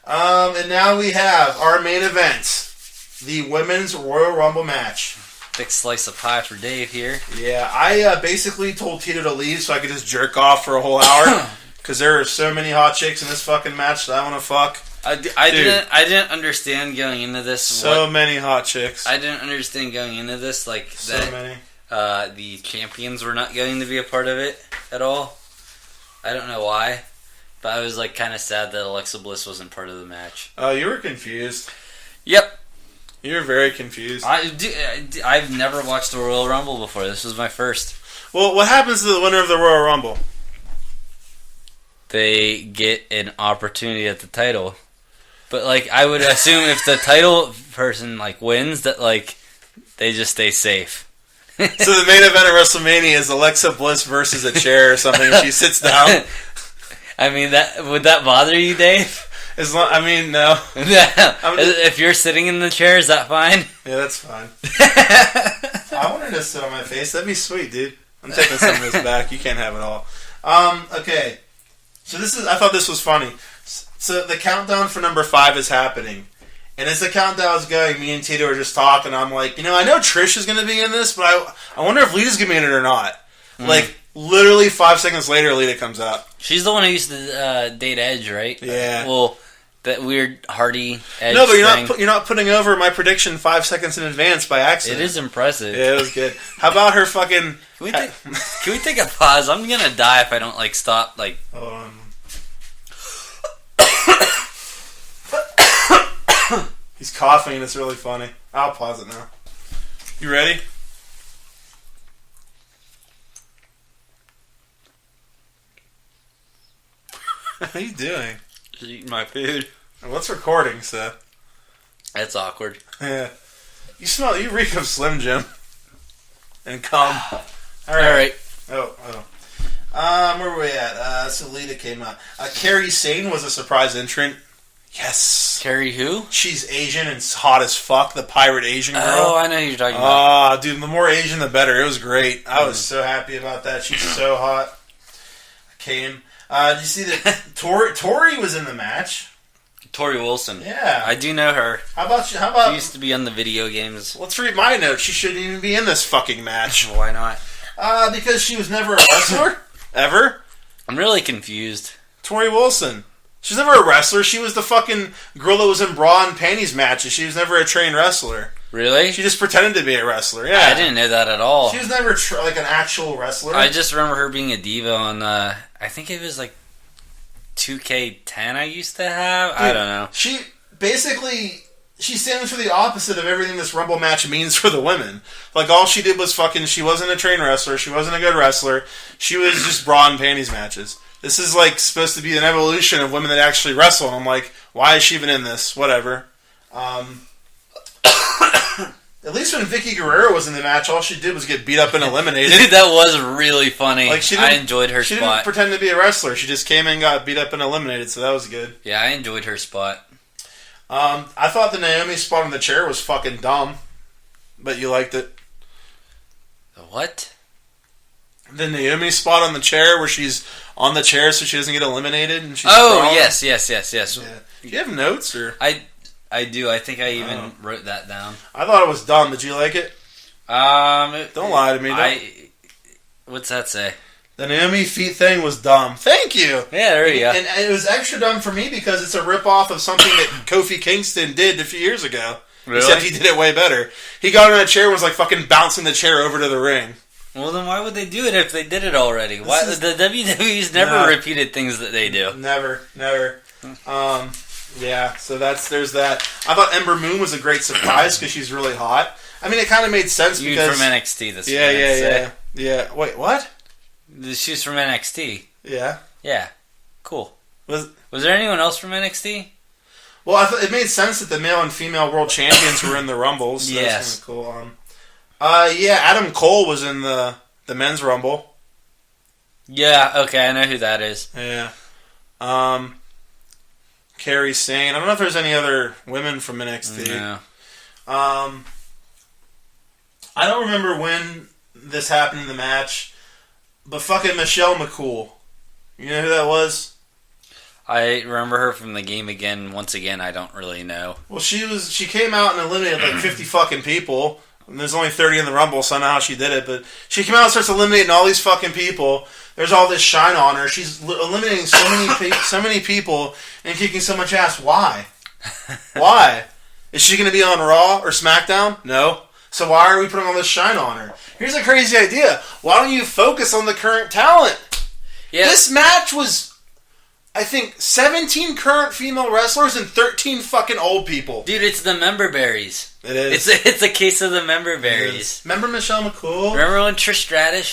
And now we have our main event. The Women's Royal Rumble match. Big slice of pie for Dave here. Yeah, I basically told Tito to leave so I could just jerk off for a whole hour. Because there are so many hot chicks in this fucking match that I want to fuck. I didn't understand going into this. So many hot chicks. I didn't understand going into this, like, so that many. The champions were not going to be a part of it at all. I don't know why, but I was like kind of sad that Alexa Bliss wasn't part of the match. Oh, you were confused. Yep. You were very confused. I've never watched the Royal Rumble before. This was my first. Well, what happens to the winner of the Royal Rumble? They get an opportunity at the title. But, like, I would assume if the title person, like, wins, that, like, they just stay safe. So the main event of WrestleMania is Alexa Bliss versus a chair or something. She sits down. I mean, would that bother you, Dave? No. If you're sitting in the chair, is that fine? Yeah, that's fine. I wanted to sit on my face. That'd be sweet, dude. I'm taking some of this back. You can't have it all. Okay. So I thought this was funny. So the countdown for number 5 is happening. And as the countdown is going, me and Tito are just talking. I'm like, I know Trish is going to be in this, but I wonder if Lita's going to be in it or not. Like, literally 5 seconds later, Lita comes out. She's the one who used to date Edge, right? Yeah. Well, that weird Hardy Edge No, but thing. you're not putting over my prediction 5 seconds in advance by accident. It is impressive. Yeah, it was good. How about her fucking... Can we take a pause? I'm going to die if I don't, like, stop, like... Hold on. He's coughing and it's really funny. I'll pause it now. You ready? How are you doing? Just eating my food. What's recording, so? That's awkward. Yeah. You reek of Slim Jim. And cum. Alright. Oh. Where were we at? So Lita came out. Kairi Sane was a surprise entrant. Yes. Kairi who? She's Asian and hot as fuck. The pirate Asian girl. Oh, I know who you're talking about. Dude, the more Asian, the better. It was great. I was so happy about that. She's so hot. Came. Did you see that Tori was in the match? Tori Wilson. Yeah. I do know her. How about She used to be on the video games. Let's read my note. She shouldn't even be in this fucking match. Why not? Because she was never a wrestler. Ever. I'm really confused. Tori Wilson. She's never a wrestler. She was the fucking girl that was in bra and panties matches. She was never a trained wrestler. Really? She just pretended to be a wrestler. Yeah. I didn't know that at all. She was never like an actual wrestler. I just remember her being a diva on, I think it was like 2K10 I used to have. Dude, I don't know. She stands for the opposite of everything this Rumble match means for the women. Like, all she did was she wasn't a trained wrestler, she wasn't a good wrestler, she was just bra and panties matches. This is, like, supposed to be an evolution of women that actually wrestle, and I'm like, why is she even in this? Whatever. At least when Vicky Guerrero was in the match, all she did was get beat up and eliminated. Dude, that was really funny. Like, I enjoyed her spot. She didn't pretend to be a wrestler. She just came in, got beat up, and eliminated, so that was good. Yeah, I enjoyed her spot. I thought the Naomi spot on the chair was fucking dumb, but you liked it. The what? The Naomi spot on the chair where she's on the chair so she doesn't get eliminated. And she's yes. Yeah. Do you have notes? Or I do. I think I even wrote that down. I thought it was dumb. Did you like it? Don't lie to me. What's that say? The Naomi feet thing was dumb. Thank you. Yeah, there you go. And it was extra dumb for me because it's a rip-off of something that Kofi Kingston did a few years ago. Really? Except he did it way better. He got in a chair and was like fucking bouncing the chair over to the ring. Well, then why would they do it if they did it already? The WWE's never repeated things that they do. Never. Yeah, so there's that. I thought Ember Moon was a great surprise because she's really hot. I mean, it kind of made sense because... from NXT this week. Yeah. Wait, what? She's from NXT. Yeah. Yeah. Cool. Was there anyone else from NXT? Well, I thought it made sense that the male and female world champions were in the Rumbles. So yes. That's kind of cool. Adam Cole was in the men's Rumble. Yeah, okay, I know who that is. Yeah. Kairi Sane. I don't know if there's any other women from NXT. No. I don't remember when this happened in the match, but fucking Michelle McCool. You know who that was? I remember her from the game again. Once again, I don't really know. Well, she came out and eliminated like 50 fucking people. And there's only 30 in the Rumble, so I don't know how she did it. But she came out and starts eliminating all these fucking people. There's all this shine on her. She's eliminating so many people and kicking so much ass. Why? Why? Is she going to be on Raw or SmackDown? No. So why are we putting all this shine on her? Here's a crazy idea. Why don't you focus on the current talent? Yeah. This match was, I think, 17 current female wrestlers and 13 fucking old people. Dude, it's the member berries. It is. It's a case of the member berries. Remember Michelle McCool? Remember when Trish Stratus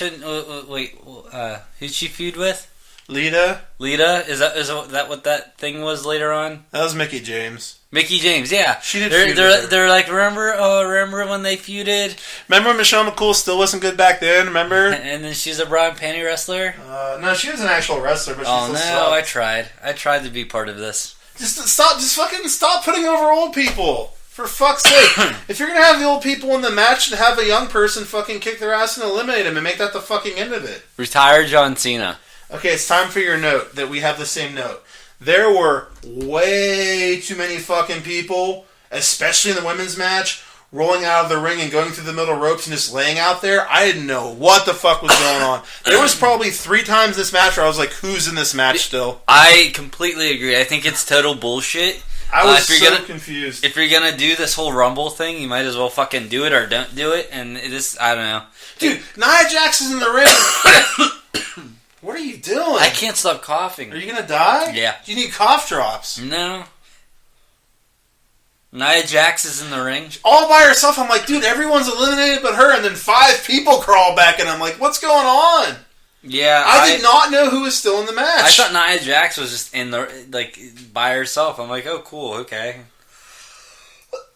who'd she feud with? Lita? Is that what that thing was later on? That was Mickie James. Mickie James, yeah. She did feud with her. They're like, remember when they feuded? Remember Michelle McCool still wasn't good back then, remember? And then she's a bra and panty wrestler? No, she was an actual wrestler, but she's still I tried. I tried to be part of this. Just stop putting over old people. For fuck's sake. If you're going to have the old people in the match, have a young person fucking kick their ass and eliminate them and make that the fucking end of it. Retire John Cena. Okay, it's time for your note, that we have the same note. There were way too many fucking people, especially in the women's match, rolling out of the ring and going through the middle ropes and just laying out there. I didn't know what the fuck was going on. There was probably 3 times this match where I was like, who's in this match still? I completely agree. I think it's total bullshit. I was confused. If you're gonna do this whole Rumble thing, you might as well fucking do it or don't do it. And it is, I don't know. Dude, Nia Jax is in the ring. What are you doing? I can't stop coughing. Are you gonna die? Yeah. You need cough drops. No. Nia Jax is in the ring. All by herself. I'm like, dude, everyone's eliminated but her. And then 5 people crawl back and I'm like, what's going on? Yeah, I did not know who was still in the match. I thought Nia Jax was just in by herself. I'm like, oh, cool, okay.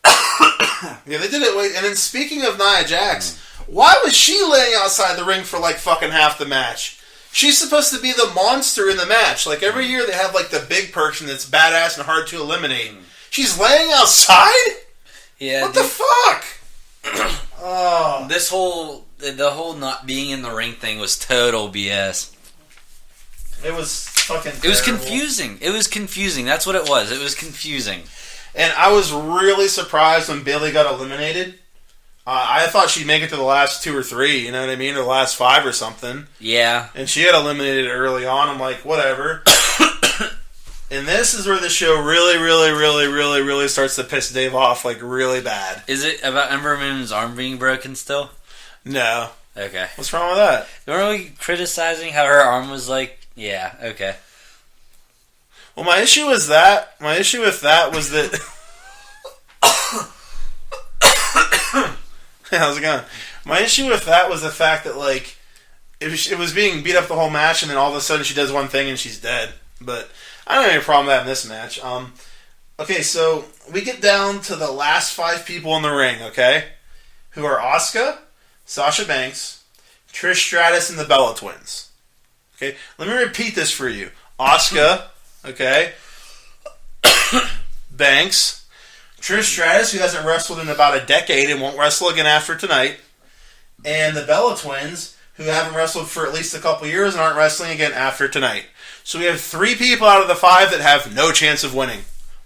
Yeah, they did it. And then speaking of Nia Jax, why was she laying outside the ring for like fucking half the match? She's supposed to be the monster in the match. Like every year they have like the big person that's badass and hard to eliminate. She's laying outside? Yeah. What the fuck? Oh. The whole not being in the ring thing was total BS. It was fucking terrible. It was confusing. That's what it was. It was confusing. And I was really surprised when Bayley got eliminated. I thought she'd make it to the last 2 or 3, you know what I mean? Or the last 5 or something. Yeah. And she got eliminated early on. I'm like, whatever. And this is where the show really starts to piss Dave off, like, really bad. Is it about Ember Moon's arm being broken still? No. Okay. What's wrong with that? Weren't we criticizing how her arm was like... Yeah, okay. Well, my issue with that was that. How's it going? My issue with that was the fact that, like, it was being beat up the whole match, and then all of a sudden she does one thing and she's dead. But I don't have any problem with that in this match. Okay, so we get down to the last 5 people in the ring, okay? Who are Asuka, Sasha Banks, Trish Stratus, and the Bella Twins. Okay, let me repeat this for you. Asuka, okay? Banks, Trish Stratus, who hasn't wrestled in about a decade and won't wrestle again after tonight, and the Bella Twins, who haven't wrestled for at least a couple years and aren't wrestling again after tonight. So we have 3 people out of the 5 that have no chance of winning.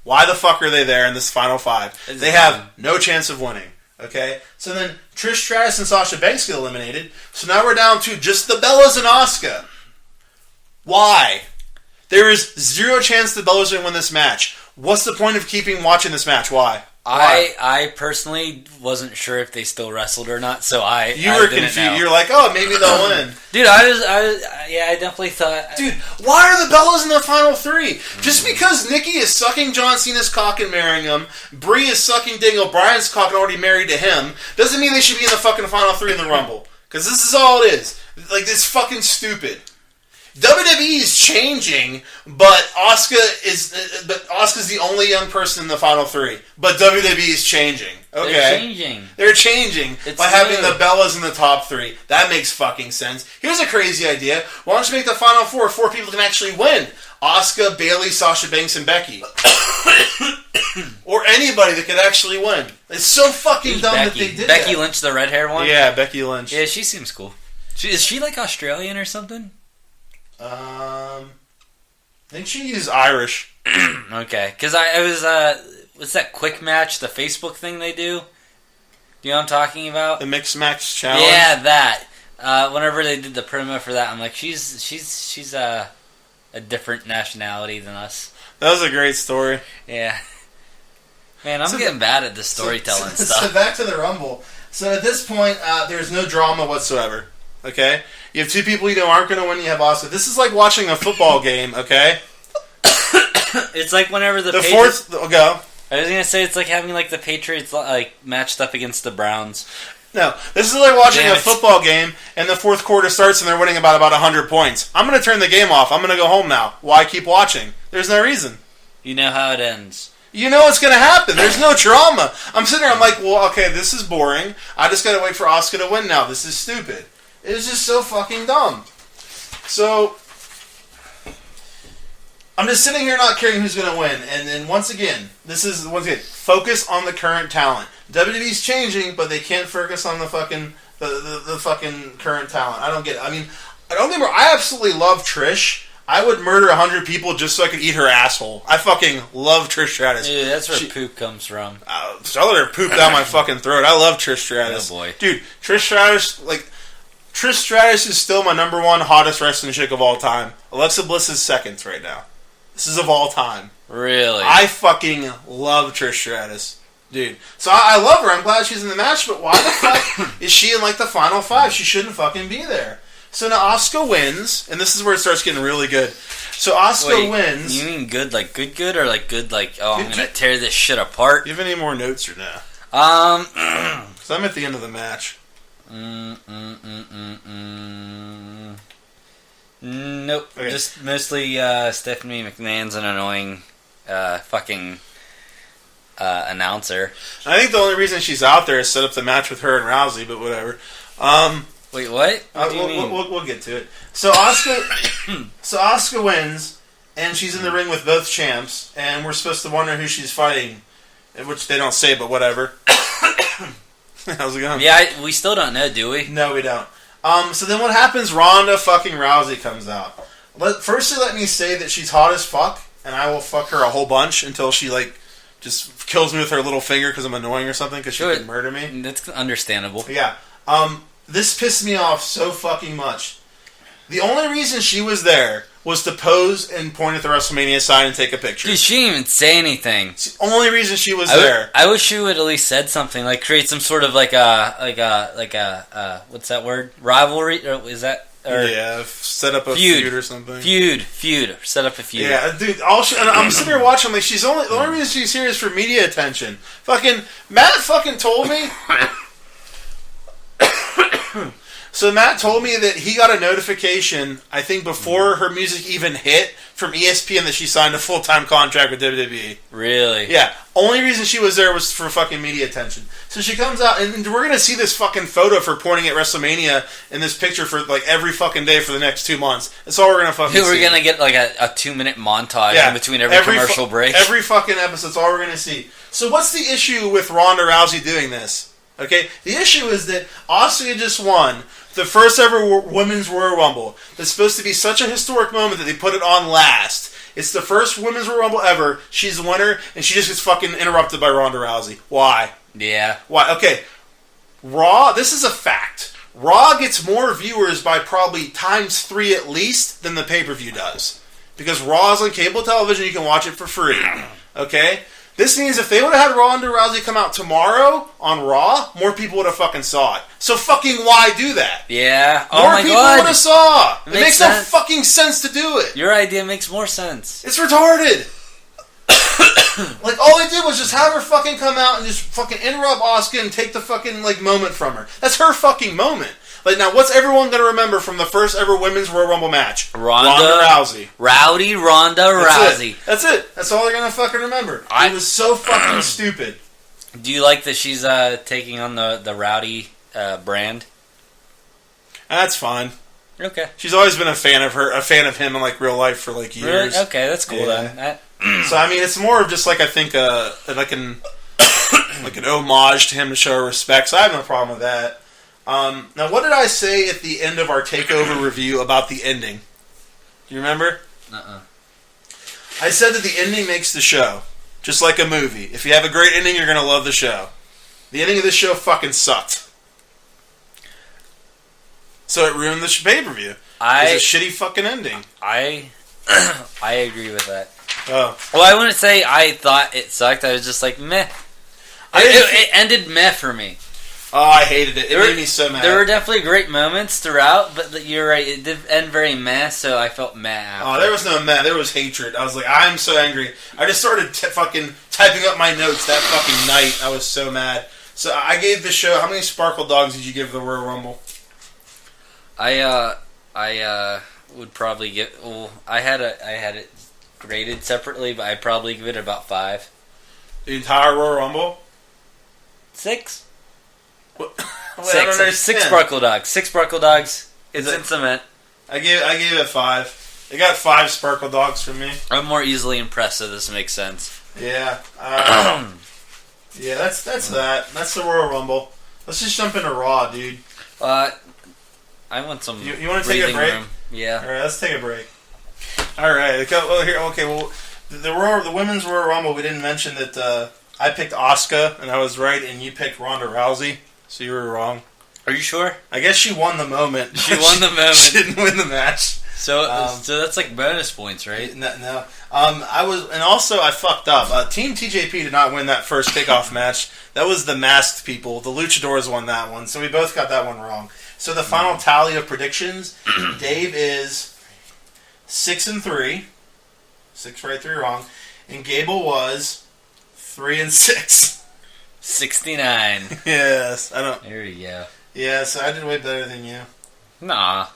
Why the fuck are they there in this final 5? They have no chance of winning. Okay? So then Trish Stratus and Sasha Banks get eliminated. So now we're down to just the Bellas and Asuka. Why? There is 0 chance the Bellas are going to win this match. What's the point of keeping watching this match? Why? I personally wasn't sure if they still wrestled or not, so you were confused. You're like, oh, maybe they'll win, dude. I definitely thought, dude. Why are the Bellas in the final 3? Just because Nikki is sucking John Cena's cock and marrying him, Brie is sucking Daniel Bryan's cock and already married to him, doesn't mean they should be in the fucking final 3 in the Rumble. Because this is all it is. Like, it's fucking stupid. WWE is changing, but Asuka's the only young person in the final 3. But WWE is changing. Okay, They're changing by having the Bellas in the top 3. That makes fucking sense. Here's a crazy idea. Why don't you make the final 4 people can actually win? Asuka, Bayley, Sasha Banks, and Becky. Or anybody that could actually win. It's so fucking dumb that they did Becky that. Lynch, the red hair one? Yeah, Becky Lynch. Yeah, she seems cool. Is she like Australian or something? I think she's Irish. Okay, because I was what's that quick match, the Facebook thing they do? You know what I'm talking about? The Mixed Match Challenge? Yeah, that. Whenever they did the promo for that, I'm like, she's a different nationality than us. That was a great story. Yeah. Man, I'm getting bad at this storytelling stuff. So back to the Rumble. So at this point, there's no drama whatsoever. Okay? You have 2 people you know aren't going to win. You have Asuka. This is like watching a football game, okay? It's like whenever the Patriots... Go. I was going to say it's like having like the Patriots like matched up against the Browns. No, this is like watching a football game, and the 4th quarter starts, and they're winning about 100 points. I'm going to turn the game off. I'm going to go home now. Why keep watching? There's no reason. You know how it ends. You know what's going to happen. There's no drama. I'm sitting there, I'm like, well, okay, this is boring. I just got to wait for Asuka to win now. This is stupid. It's just so fucking dumb. So, I'm just sitting here not caring who's going to win. And then once again, focus on the current talent. WWE's changing, but they can't focus on the fucking the fucking current talent. I don't get it. I mean, don't get me wrong, I absolutely love Trish. I would murder 100 people just so I could eat her asshole. I fucking love Trish Stratus. Dude, that's where poop comes from. So I let her poop down my fucking throat. I love Trish Stratus. Oh boy. Dude, Trish Stratus is still my number 1 hottest wrestling chick of all time. Alexa Bliss is 2nd right now. This is of all time. Really? I fucking love Trish Stratus. Dude. So I love her. I'm glad she's in the match, but why the fuck is she in like the final 5? She shouldn't fucking be there. So now Asuka wins, and this is where it starts getting really good. So Asuka wins. You mean good like good or like good like, oh, I'm going to tear this shit apart? Do you have any more notes or no? Because I'm at the end of the match. Nope. Okay. Just mostly Stephanie McMahon's an annoying fucking announcer. I think the only reason she's out there is set up the match with her and Rousey, but whatever. Wait, what? What do you mean? We'll get to it. So Asuka wins, and she's in the ring with both champs, and we're supposed to wonder who she's fighting, which they don't say, but whatever. How's it going? Yeah, we still don't know, do we? No, we don't. So then what happens? Ronda fucking Rousey comes out. Firstly, let me say that she's hot as fuck, and I will fuck her a whole bunch until she, like, just kills me with her little finger because I'm annoying or something because she can murder me. That's understandable. Yeah. This pissed me off so fucking much. The only reason she was there was to pose and point at the WrestleMania sign and take a picture. Dude, she didn't even say anything. It's the only reason she was there. I wish she would at least said something, like create some sort of like a what's that word? Rivalry? Or is that set up a feud or something. Feud. Set up a feud. Yeah, dude. I'm sitting here watching. Like, the only reason she's here is for media attention. Fucking Matt fucking told me. So Matt told me that he got a notification, I think before her music even hit, from ESPN that she signed a full-time contract with WWE. Really? Yeah. Only reason she was there was for fucking media attention. So she comes out, and we're going to see this fucking photo of her pointing at WrestleMania in this picture for like every fucking day for the next 2 months. That's all we're going to fucking see. We're going to get like a 2-minute montage in between every commercial break. Every fucking episode, that's all we're going to see. So what's the issue with Ronda Rousey doing this? Okay? The issue is that Asuka just won the first ever Women's Royal Rumble. That's supposed to be such a historic moment that they put it on last. It's the first Women's Royal Rumble ever. She's the winner, and she just gets fucking interrupted by Ronda Rousey. Why? Yeah. Why? Okay. Raw, this is a fact. Raw gets more viewers by probably times 3 at least than the pay-per-view does. Because Raw is on cable television, you can watch it for free. Okay? This means if they would have had Ronda Rousey come out tomorrow on Raw, more people would have fucking saw it. So fucking why do that? Yeah. Oh my god. More people would have saw. It makes no fucking sense to do it. Your idea makes more sense. It's retarded. Like, all they did was just have her fucking come out and just fucking interrupt Asuka and take the fucking, like, moment from her. That's her fucking moment. Like, now, what's everyone going to remember from the first ever Women's Royal Rumble match? Ronda Rousey. Rowdy Ronda Rousey. That's it. That's all they're going to fucking remember. It was so fucking stupid. Do you like that she's taking on the Rowdy brand? That's fine. Okay. She's always been a fan of him in, like, real life for, like, years. Really? Okay, that's cool then. So, I mean, it's more of just, like, I think, like an homage to him to show respect. So I have no problem with that. Now, what did I say at the end of our takeover review about the ending? Do you remember? I said that the ending makes the show. Just like a movie. If you have a great ending, you're going to love the show. The ending of this show fucking sucked. So it ruined the pay-per-view. It was a shitty fucking ending. I agree with that. Oh. Well, I wouldn't say I thought it sucked. I was just like, meh. It ended meh for me. Oh, I hated it. It made me so mad. There were definitely great moments throughout, but you're right. It did end very meh, so I felt meh after. Oh, there was no meh. There was hatred. I was like, I'm so angry. I just started fucking typing up my notes that fucking night. I was so mad. So I gave the show... How many Sparkle Dogs did you give the Royal Rumble? I would probably give... Well, I had it graded separately, but I'd probably give it about 5. The entire Royal Rumble? 6. What? Six Sparkle Dogs. 6 Sparkle Dogs. It's in cement. I gave it 5. They got 5 Sparkle Dogs from me. I'm more easily impressed, so this makes sense. Yeah. Yeah, that's that. That's the Royal Rumble. Let's just jump into Raw, dude. I want some. You want to take a break? Room. Yeah. All right, let's take a break. All right. Well, here. Okay. Well, the Women's Royal Rumble. We didn't mention that I picked Asuka, and I was right, and you picked Ronda Rousey, so you were wrong. Are you sure? I guess she won the moment. She won the moment. She didn't win the match. So that's like bonus points, right? No. I fucked up. Team TJP did not win that first kickoff match. That was the masked people. The Luchadors won that one, so we both got that one wrong. So the final tally of predictions, Dave is 6-3, 6 right, 3 wrong, and Gable was 3-6, 69. Yes, There you go. Yeah, so I did way better than you. Nah.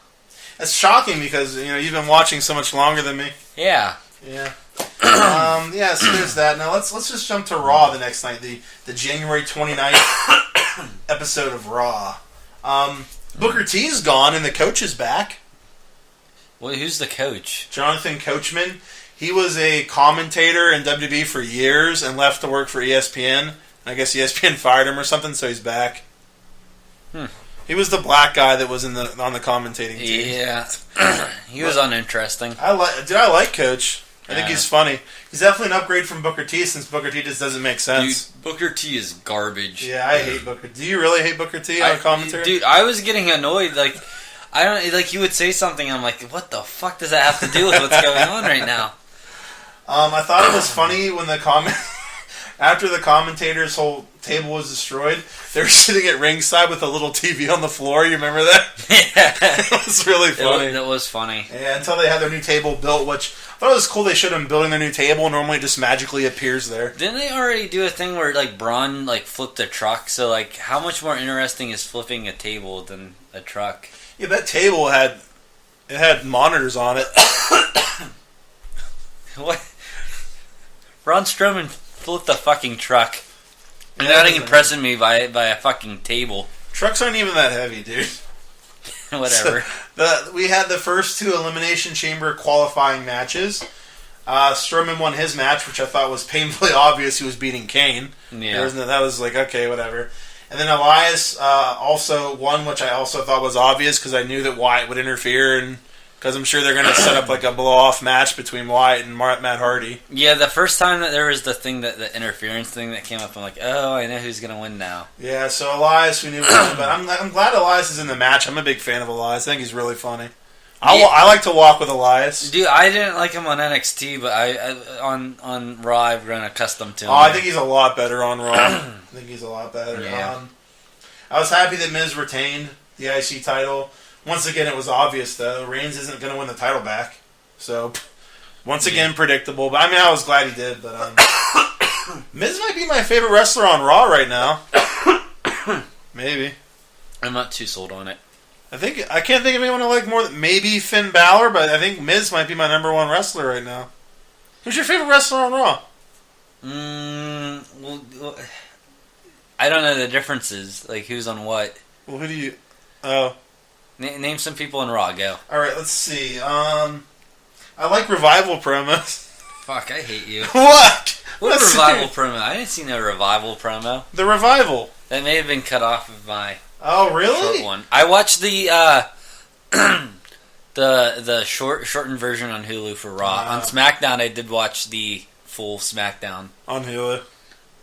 That's shocking because you've been watching so much longer than me. Yeah. Yeah. Yeah, so there's that. Now let's just jump to Raw the next night, the January 29th episode of Raw. Booker T's gone and the coach is back. Well, who's the coach? Jonathan Coachman. He was a commentator in WWE for years and left to work for ESPN. I guess ESPN fired him or something, so he's back. He was the black guy that was on the commentating team. Yeah. He was uninteresting. I like Coach. I think he's funny. He's definitely an upgrade from Booker T since Booker T just doesn't make sense. Dude, Booker T is garbage. Yeah, I hate Booker. Do you really hate Booker T on commentary? Dude, I was getting annoyed. I don't like. He would say something, and I'm like, what the fuck does that have to do with what's going on right now? I thought it was funny when the after the commentators' whole table was destroyed, they were sitting at ringside with a little TV on the floor. You remember that? Yeah. It was really funny. That was funny. Yeah, until they had their new table built, which I thought it was cool. They showed them building their new table. Normally, it just magically appears there. Didn't they already do a thing where like Braun like flipped a truck? So like, how much more interesting is flipping a table than a truck? Yeah, that table had monitors on it. What? Braun Strowman flipped a fucking truck. You're not impressing me by a fucking table. Trucks aren't even that heavy, dude. Whatever. So, we had the first 2 Elimination Chamber qualifying matches. Strowman won his match, which I thought was painfully obvious. He was beating Kane. Yeah. That was like, okay, whatever. And then Elias also won, which I also thought was obvious because I knew that Wyatt would interfere, and because I'm sure they're going to set up like a blow-off match between Wyatt and Matt Hardy. Yeah, the first time that there was the interference thing that came up, I'm like, oh, I know who's going to win now. Yeah, so Elias, we knew was going to win, but I'm glad Elias is in the match. I'm a big fan of Elias. I think he's really funny. I like to walk with Elias. Dude, I didn't like him on NXT, but on Raw, I've grown accustomed to him. Oh, I think he's a lot better on Raw. I think he's a lot better. Yeah. I was happy that Miz retained the IC title. Once again, it was obvious, though. Reigns isn't going to win the title back. So, once again, predictable. But I mean, I was glad he did. But Miz might be my favorite wrestler on Raw right now. Maybe. I'm not too sold on it. I can't think of anyone I like more than maybe Finn Balor, but I think Miz might be my number 1 wrestler right now. Who's your favorite wrestler on Raw? Well, I don't know the differences. Like, who's on what. Well, who do you... Oh. Name some people in Raw, go. Alright, let's see. I like Revival promos. Fuck, I hate you. What? What Revival promo? I didn't see no Revival promo. The Revival. That may have been cut off of my Oh, really? short one. I watched the the shortened version on Hulu for Raw. On SmackDown, I did watch the full SmackDown. On Hulu?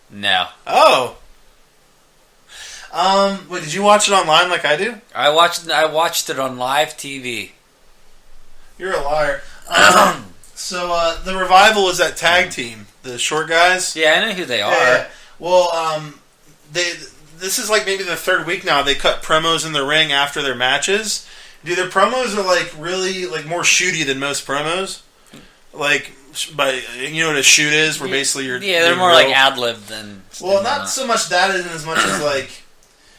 No. Oh. Wait, did you watch it online like I do? I watched it on live TV. You're a liar. So, the Revival is that tag team. The short guys. Yeah, I know who they are. Yeah. Well, this is like maybe the 3rd week now. They cut promos in the ring after their matches. Dude, their promos are like really like more shooty than most promos. Like, but you know what a shoot is? Where basically you're they're more like ad-lib than. Well, not so much that isn't as much as like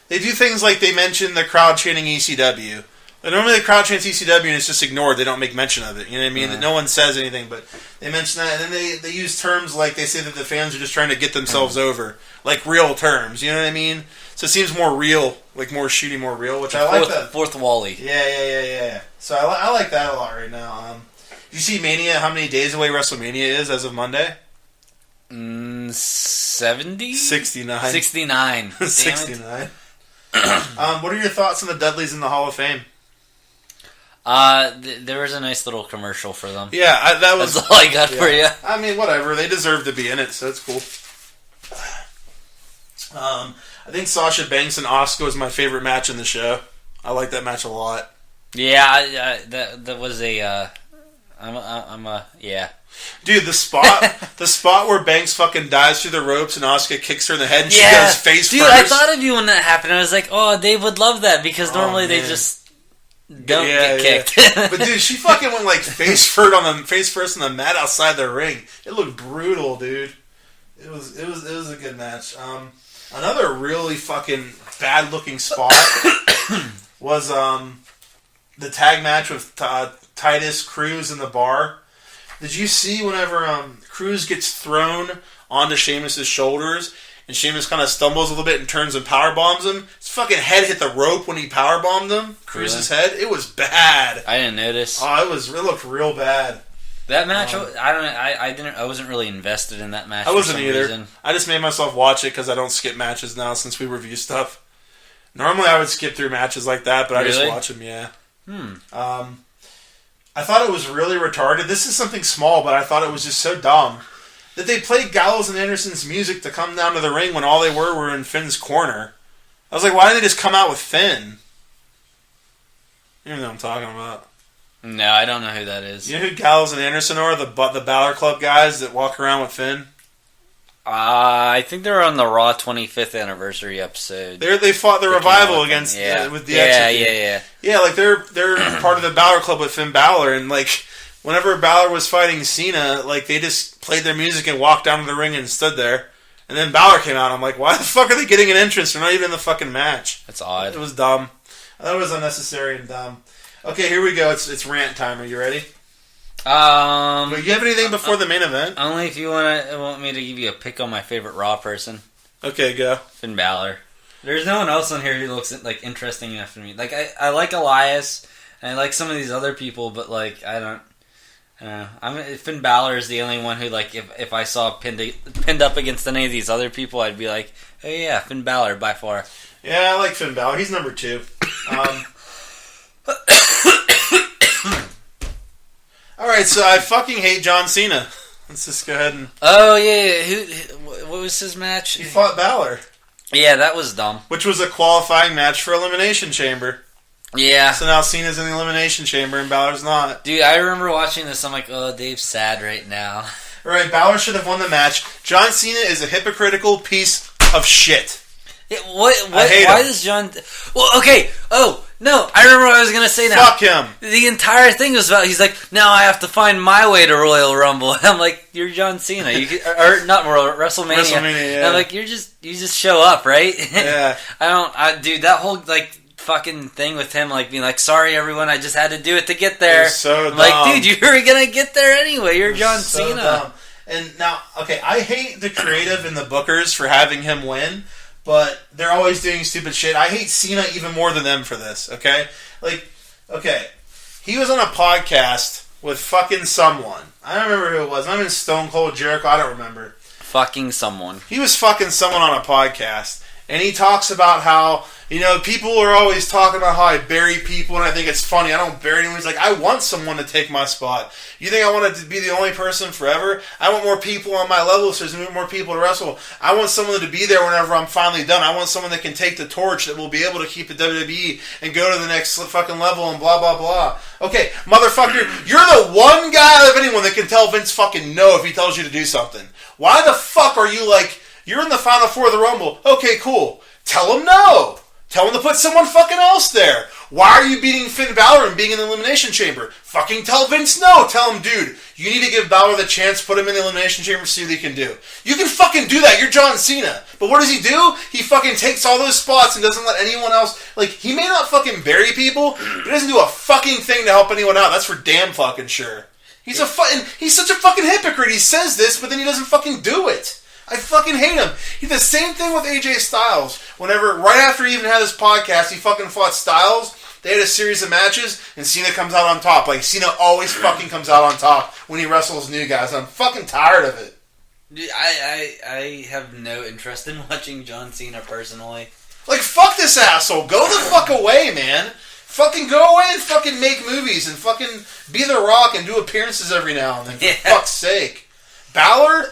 they do things like they mention the crowd chanting ECW. But normally the crowd chants ECW and it's just ignored. They don't make mention of it. You know what I mean? That no one says anything, but they mention that, and then they use terms like they say that the fans are just trying to get themselves over, like real terms. You know what I mean? So it seems more real, like more shooty, more real, which I like that. Fourth Wally. Yeah. So I like that a lot right now. Do you see Mania? How many days away WrestleMania is as of Monday? 70? 69. 69. 69. What are your thoughts on the Dudleys in the Hall of Fame? There was a nice little commercial for them. Yeah, that's all I got for you. I mean, whatever. They deserve to be in it, so it's cool. I think Sasha Banks and Asuka was my favorite match in the show. I like that match a lot. Yeah, that was a. Yeah. Dude, the spot where Banks fucking dives through the ropes and Asuka kicks her in the head and she goes face first. Dude, I thought of you when that happened. I was like, oh, Dave would love that because normally they just don't get kicked. Yeah. But dude, she fucking went like face first on the mat outside the ring. It looked brutal, dude. It was a good match. Another really fucking bad looking spot was the tag match with Titus Cruz in the bar. Did you see whenever Cruz gets thrown onto Sheamus' shoulders and Sheamus kind of stumbles a little bit and turns and power bombs him? His fucking head hit the rope when he power bombed him. Cruz's head. It was bad. I didn't notice. Oh, it looked real bad. That match, I wasn't really invested in that match. I wasn't either. Reason. I just made myself watch it because I don't skip matches now since we review stuff. Normally I would skip through matches like that, but I just watch them. Yeah. I thought it was really retarded. This is something small, but I thought it was just so dumb that they played Gallows and Anderson's music to come down to the ring when all they were in Finn's corner. I was like, why didn't they just come out with Finn? You know what I'm talking about. No, I don't know who that is. You know who Gallows and Anderson are? The Balor Club guys that walk around with Finn? I think they were on the Raw 25th anniversary episode. They fought the Revival against with the yeah. Like they're part of the Balor Club with Finn Balor, and like whenever Balor was fighting Cena, like they just played their music and walked down to the ring and stood there. And then Balor came out. I'm like, why the fuck are they getting an entrance? They're not even in the fucking match. That's odd. It was dumb. That was unnecessary and dumb. Okay, here we go. It's rant time. Are you ready? Do you have anything before the main event? Only if you want me to give you a pick on my favorite Raw person. Okay, go. Finn Balor. There's no one else on here who looks like interesting enough to me. Like I like Elias and I like some of these other people, but like I don't know. Finn Balor is the only one who like if I saw pinned up against any of these other people, I'd be like, oh yeah, Finn Balor by far. Yeah, I like Finn Balor. He's number 2. Alright, so I fucking hate John Cena. Let's just go ahead and... Oh, yeah. What was his match? He fought Balor. Yeah, that was dumb. Which was a qualifying match for Elimination Chamber. Yeah. So now Cena's in the Elimination Chamber and Balor's not. Dude, I remember watching this. I'm like, oh, Dave's sad right now. Alright, Balor should have won the match. John Cena is a hypocritical piece of shit. Yeah, why does John... Well, okay. Oh, no. I remember what I was going to say now. Fuck him. The entire thing was about... He's like, now I have to find my way to Royal Rumble. And I'm like, you're John Cena. Or not Royal... WrestleMania. WrestleMania, yeah. And I'm like, you just show up, right? Yeah. Dude, that whole, like... fucking thing with him like being like, sorry everyone, I just had to do it to get there. You're so dumb. Like, dude, you were gonna get there anyway. You're John so Cena. Dumb. And now, okay, I hate the creative and the bookers for having him win, but they're always doing stupid shit. I hate Cena even more than them for this, okay? Like, okay, he was on a podcast with fucking someone. I don't remember who it was. I'm in Stone Cold Jericho. I don't remember. Fucking someone. He was fucking someone on a podcast, and he talks about how, you know, people are always talking about how I bury people, and I think it's funny. I don't bury anyone. He's like, I want someone to take my spot. You think I want to be the only person forever? I want more people on my level, so there's more people to wrestle. I want someone to be there whenever I'm finally done. I want someone that can take the torch, that will be able to keep the WWE and go to the next fucking level and blah, blah, blah. Okay, motherfucker, you're the one guy out of anyone that can tell Vince fucking no if he tells you to do something. Why the fuck are you like, you're in the Final Four of the Rumble. Okay, cool. Tell him no. Tell him to put someone fucking else there. Why are you beating Finn Balor and being in the Elimination Chamber? Fucking tell Vince no. Tell him, dude, you need to give Balor the chance, put him in the Elimination Chamber, see what he can do. You can fucking do that. You're John Cena. But what does he do? He fucking takes all those spots and doesn't let anyone else... Like, he may not fucking bury people, but he doesn't do a fucking thing to help anyone out. That's for damn fucking sure. He's such a fucking hypocrite. He says this, but then he doesn't fucking do it. I fucking hate him. He did the same thing with AJ Styles. Whenever, right after he even had this podcast, he fucking fought Styles. They had a series of matches, and Cena comes out on top. Like, Cena always fucking comes out on top when he wrestles new guys. I'm fucking tired of it. Dude, I have no interest in watching John Cena personally. Like, fuck this asshole. Go the fuck away, man. Fucking go away and fucking make movies and fucking be The Rock and do appearances every now and then, for fuck's sake. Balor...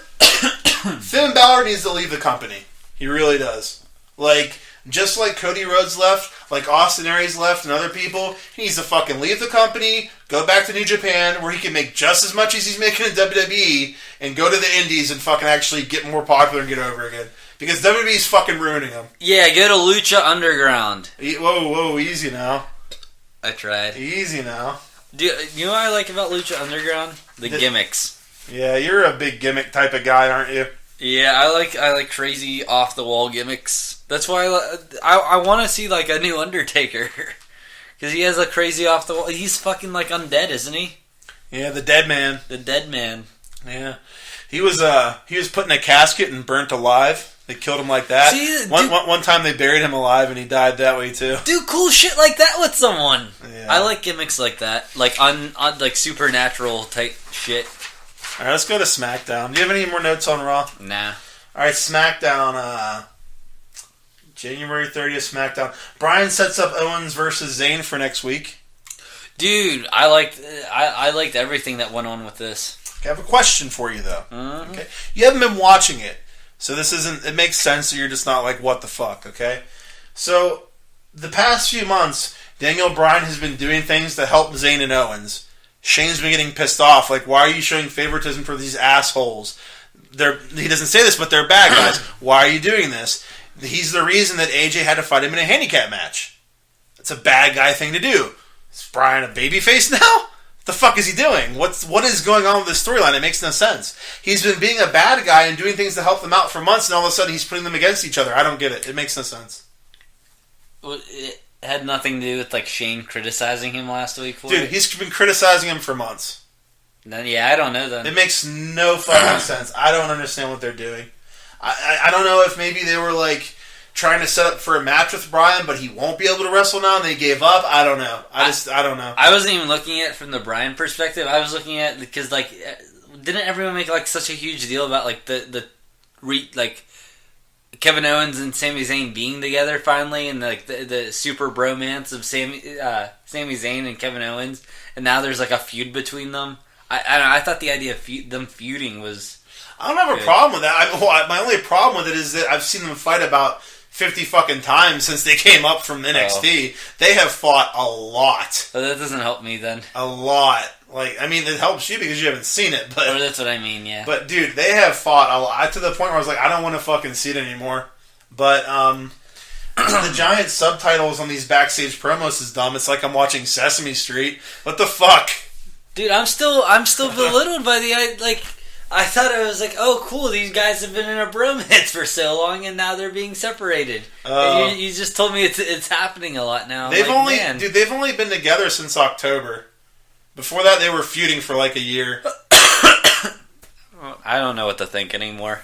Finn Balor needs to leave the company. He really does. Like, just like Cody Rhodes left, like Austin Aries left and other people, he needs to fucking leave the company, go back to New Japan, where he can make just as much as he's making in WWE, and go to the Indies and fucking actually get more popular and get over again. Because WWE's fucking ruining him. Yeah, go to Lucha Underground. Whoa, easy now. I tried. Easy now. Do you know what I like about Lucha Underground? The gimmicks. Yeah, you're a big gimmick type of guy, aren't you? Yeah, I like crazy off the wall gimmicks. That's why I want to see like a new Undertaker, because he has a crazy off the wall. He's fucking like undead, isn't he? Yeah, the dead man. The dead man. Yeah, he was put in a casket and burnt alive. They killed him like that. See, one time they buried him alive and he died that way too. Do cool shit like that with someone. Yeah. I like gimmicks like that, like like supernatural type shit. Alright, let's go to Smackdown. Do you have any more notes on Raw? Nah. Alright, Smackdown, January 30th, Smackdown. Bryan sets up Owens versus Zayn for next week. Dude, I liked everything that went on with this. Okay, I have a question for you, though. Mm-hmm. Okay, you haven't been watching it, so this isn't... It makes sense that you're just not like, what the fuck, okay? So, the past few months, Daniel Bryan has been doing things to help Zayn and Owens. Shane's been getting pissed off. Like, why are you showing favoritism for these assholes? He doesn't say this, but they're bad guys. Why are you doing this? He's the reason that AJ had to fight him in a handicap match. It's a bad guy thing to do. Is Brian a babyface now? What the fuck is he doing? What is going on with this storyline? It makes no sense. He's been being a bad guy and doing things to help them out for months, and all of a sudden he's putting them against each other. I don't get it. It makes no sense. Well, it had nothing to do with like Shane criticizing him last week for Dude, it? he's been criticizing him for months. Then, yeah, I don't know then. It makes no fucking sense. I don't understand what they're doing. I don't know if maybe they were like trying to set up for a match with Bryan, but he won't be able to wrestle now, and they gave up. I don't know. I don't know. I wasn't even looking at it from the Bryan perspective. I was looking at because like, didn't everyone make like such a huge deal about like like Kevin Owens and Sami Zayn being together finally, and like the super bromance of Sami Zayn and Kevin Owens, and now there's like a feud between them. I thought the idea of them feuding was. I don't have a problem with that. My only problem with it is that I've seen them fight about 50 fucking times since they came up from NXT. Oh. They have fought a lot. So that doesn't help me then. A lot. Like, I mean, it helps you because you haven't seen it. But that's what I mean, yeah. But dude, they have fought a lot to the point where I was like, I don't want to fucking see it anymore. But the giant subtitles on these backstage promos is dumb. It's like I'm watching Sesame Street. What the fuck? Dude, I'm still belittled by I thought it was like, oh, cool, these guys have been in a bromance for so long, and now they're being separated. You just told me it's happening a lot now. They've only been together since October. Before that, they were feuding for like a year. I don't know what to think anymore.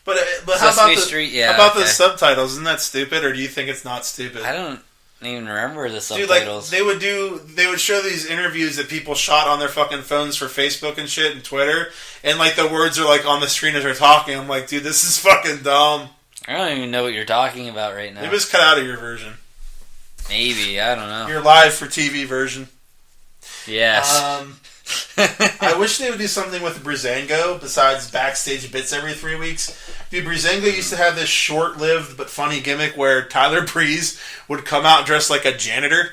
But how about the subtitles? Isn't that stupid, or do you think it's not stupid? I don't even remember the subtitles. Dude, they would show these interviews that people shot on their fucking phones for Facebook and shit and Twitter, and like the words are like on the screen as they're talking. I'm like, dude, this is fucking dumb. I don't even know what you're talking about right now. It was cut out of your version. Maybe, I don't know. Your live for TV version. Yes. I wish they would do something with Breezango besides backstage bits every 3 weeks. Dude, Breezango used to have this short-lived but funny gimmick where Tyler Breeze would come out dressed like a janitor,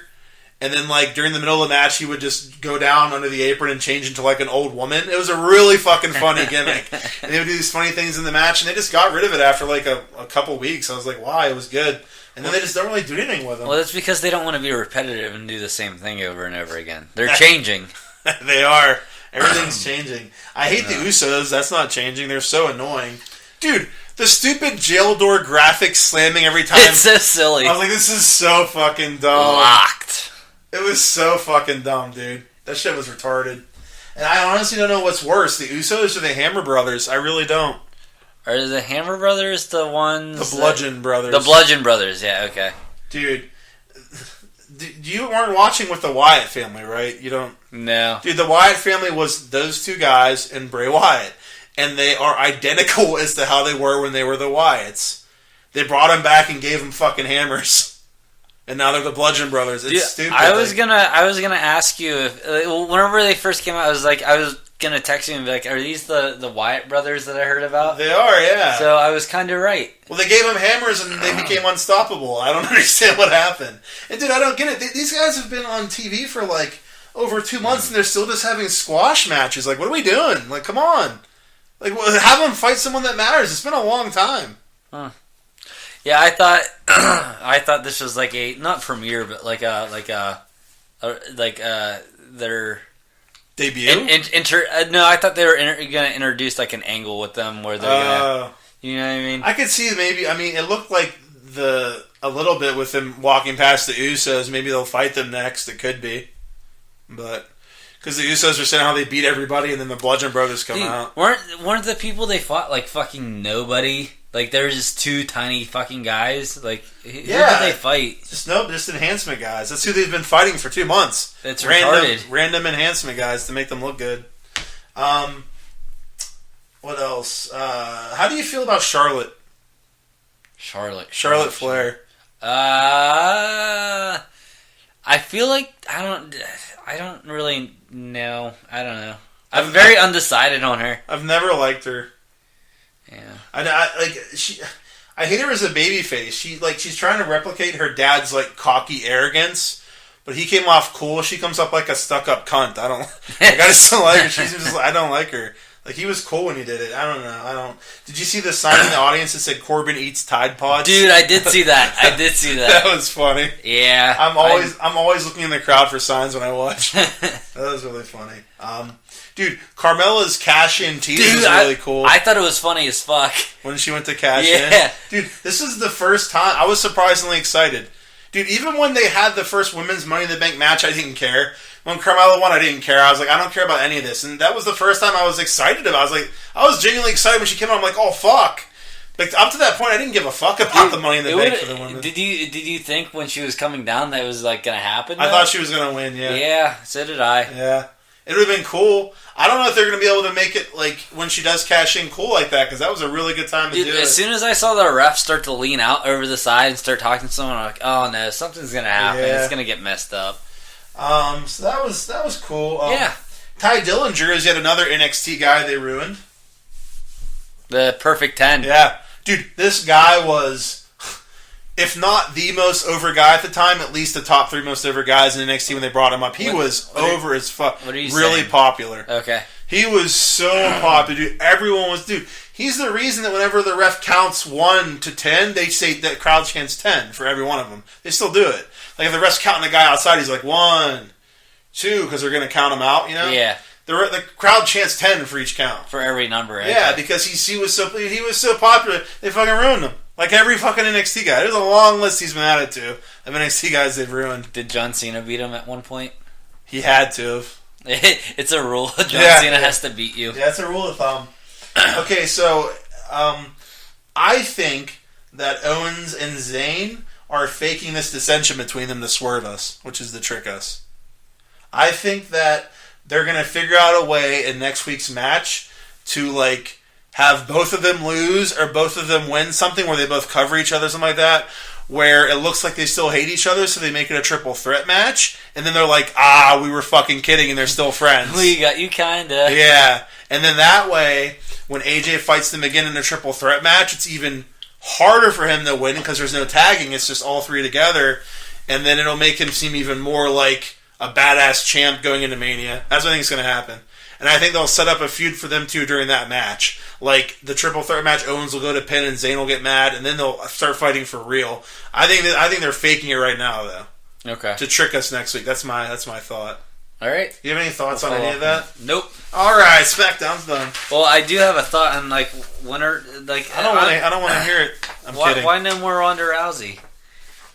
and then like during the middle of the match he would just go down under the apron and change into like an old woman. It was a really fucking funny gimmick. And they would do these funny things in the match, and they just got rid of it after like a couple weeks. I was like, why? It was good. And then they just don't really do anything with them. Well, that's because they don't want to be repetitive and do the same thing over and over again. They're changing. They are. Everything's changing. I hate the Usos. That's not changing. They're so annoying. Dude, the stupid jail door graphic slamming every time. It's so silly. I was like, this is so fucking dumb. Locked. It was so fucking dumb, dude. That shit was retarded. And I honestly don't know what's worse, the Usos or the Hammer Brothers. I really don't. Are the Hammer Brothers the ones... The Bludgeon Brothers. The Bludgeon Brothers, yeah, okay. Dude, you weren't watching with the Wyatt family, right? You don't... No. Dude, the Wyatt family was those two guys and Bray Wyatt. And they are identical as to how they were when they were the Wyatts. They brought them back and gave them fucking hammers. And now they're the Bludgeon Brothers. It's stupid. I was gonna ask you if... whenever they first came out, I was gonna text you and be like, are these the Wyatt brothers that I heard about? They are, yeah. So I was kind of right. Well, they gave them hammers and they became unstoppable. I don't understand what happened. And dude, I don't get it. These guys have been on TV for like over 2 months and they're still just having squash matches. Like, what are we doing? Like, come on. Like, have them fight someone that matters. It's been a long time. Huh. Yeah, I thought this was like a not premiere, but their debut. No, I thought they were going to introduce like an angle with them where they're going to, you know what I mean? I could see maybe. I mean, it looked like a little bit with them walking past the Usos. Maybe they'll fight them next. It could be, but. Because the Usos are saying how they beat everybody, and then the Bludgeon Brothers come out. Weren't the people they fought like fucking nobody? Like they were just two tiny fucking guys. Like who did they fight? Just enhancement guys. That's who they've been fighting for 2 months. That's retarded. Random enhancement guys to make them look good. What else? How do you feel about Charlotte? Charlotte Flair. I feel like I don't really know. I don't know. I'm very undecided on her. I've never liked her. Yeah. I hate her as a babyface. She's trying to replicate her dad's like cocky arrogance, but but he came off cool. She comes up like a stuck-up cunt. I just don't like her. She's just I don't like her. Like, he was cool when he did it. I don't know. Did you see the sign in the audience that said Corbin eats Tide Pods? Dude, I did see that. That was funny. Yeah. I'm always looking in the crowd for signs when I watch. That was really funny. Dude, Carmella's cash-in tease was really cool. I thought it was funny as fuck. When she went to cash in. Dude, this is the first time. I was surprisingly excited. Dude, even when they had the first women's Money in the Bank match, I didn't care. When Carmella won, I didn't care. I was like, I don't care about any of this. And that was the first time I was excited about it. I was genuinely excited when she came out. I'm like, oh, fuck. Like, up to that point, I didn't give a fuck about the Money in the Bank for the women. Did you think when she was coming down that it was, like, going to happen? I thought she was going to win, yeah. Yeah, so did I. Yeah. It would have been cool. I don't know if they're going to be able to make it, like, when she does cash in cool like that, because that was a really good time to do it. As soon as I saw the ref start to lean out over the side and start talking to someone, I'm like, oh, no, something's going to happen. Yeah. It's going to get messed up. So that was cool. Yeah. Ty Dillinger is yet another NXT guy they ruined. The perfect 10. Yeah. Dude, this guy was, if not the most over guy at the time, at least the top 3 most over guys in NXT when they brought him up. He was over as fuck. What are you really saying? Popular. Okay. He was so popular, dude. Everyone was, dude. He's the reason that whenever the ref counts 1 to 10, they say that crowd chants 10 for every one of them. They still do it. Like, if the ref's counting a guy outside, he's like, 1, 2, because they're going to count him out, you know? Yeah. The crowd chants 10 for each count. For every number, right? Yeah, because he was so popular, they fucking ruined him. Like every fucking NXT guy. There's a long list he's been added to of NXT guys they've ruined. Did John Cena beat him at one point? He had to have. It's a rule. John Cena has to beat you. Yeah, it's a rule of thumb. Okay, so I think that Owens and Zayn are faking this dissension between them to swerve us, which is to trick us. I think that they're going to figure out a way in next week's match to, like, have both of them lose or both of them win something where they both cover each other, something like that, where it looks like they still hate each other, so they make it a triple threat match, and then they're like, we were fucking kidding, and they're still friends. We got you, kinda. Yeah, and then that way, when AJ fights them again in a triple threat match, it's even harder for him to win because there's no tagging, it's just all 3 together, and then it'll make him seem even more like a badass champ going into Mania. That's what I think is going to happen. And I think they'll set up a feud for them two during that match. Like the triple threat match, Owens will go to pin and Zayn will get mad, and then they'll start fighting for real. I think they're faking it right now, though. Okay. To trick us next week. That's my thought. All right. Do you have any thoughts on any of that? Nope. All right, Smackdown's done. Well, I do have a thought on like winner. Like I don't want to hear it. I'm kidding. Why no more Ronda Rousey?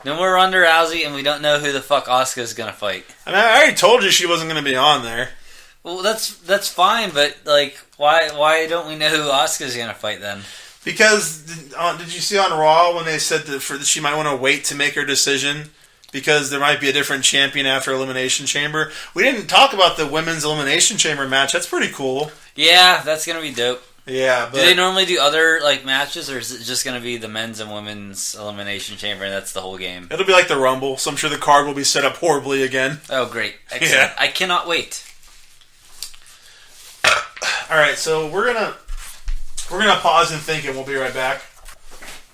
No more Ronda Rousey, and we don't know who the fuck Asuka's gonna fight. I mean, I already told you she wasn't gonna be on there. Well, that's fine, but like, why don't we know who Asuka's gonna fight then? Because did you see on Raw when they said that she might want to wait to make her decision because there might be a different champion after Elimination Chamber? We didn't talk about the women's Elimination Chamber match. That's pretty cool. Yeah, that's gonna be dope. Yeah, but do they normally do other like matches, or is it just gonna be the men's and women's Elimination Chamber? And that's the whole game. It'll be like the Rumble, so I'm sure the card will be set up horribly again. Oh, great! Excellent. Yeah. I cannot wait. All right, so we're gonna pause and think, and we'll be right back.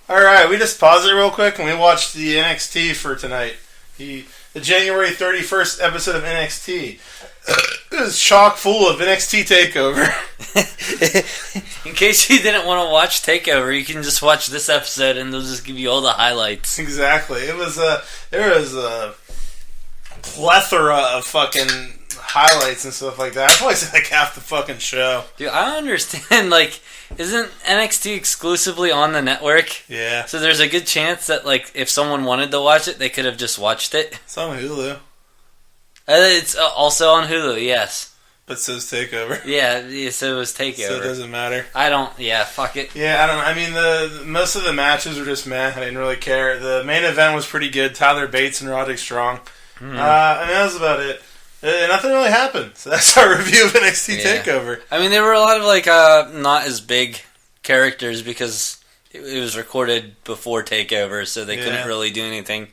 All right, we just paused it real quick, and we watched the NXT for tonight. The January 31st episode of NXT. It was chock full of NXT TakeOver. In case you didn't want to watch TakeOver, you can just watch this episode, and they'll just give you all the highlights. Exactly. There was a plethora of fucking highlights and stuff like that. I probably said like half the fucking show. Dude, I don't understand. Like, isn't NXT exclusively on the network? Yeah. So there's a good chance that like if someone wanted to watch it, they could have just watched it. It's on Hulu. It's also on Hulu. Yes. But so is TakeOver. Yeah. So it was TakeOver. So it doesn't matter. I don't. Yeah. Fuck it. Yeah. I don't know. I mean, most of the matches were just meh. I didn't really care. The main event was pretty good. Tyler Bates and Roderick Strong. And that was about it. Nothing really happened. So that's our review of NXT TakeOver. I mean, there were a lot of like not as big characters because it was recorded before TakeOver, so they couldn't really do anything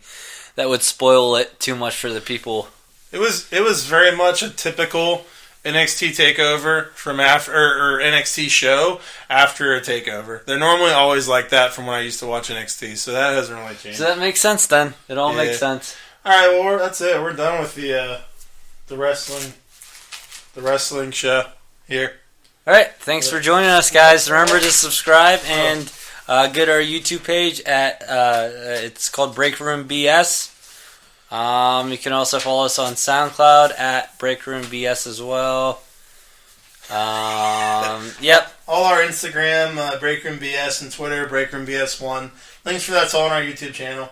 that would spoil it too much for the people. It was very much a typical NXT TakeOver from after or NXT show after a TakeOver. They're normally always like that from when I used to watch NXT, so that hasn't really changed. So that makes sense then. It all makes sense. All right, well, that's it. We're done with the wrestling show here. All right, thanks for joining us, guys. Remember to subscribe and go to our YouTube page at it's called Breakroom BS. You can also follow us on SoundCloud at Breakroom BS as well. Yep. All our Instagram, Breakroom BS, and Twitter, Breakroom BS1. Links for that's all on our YouTube channel.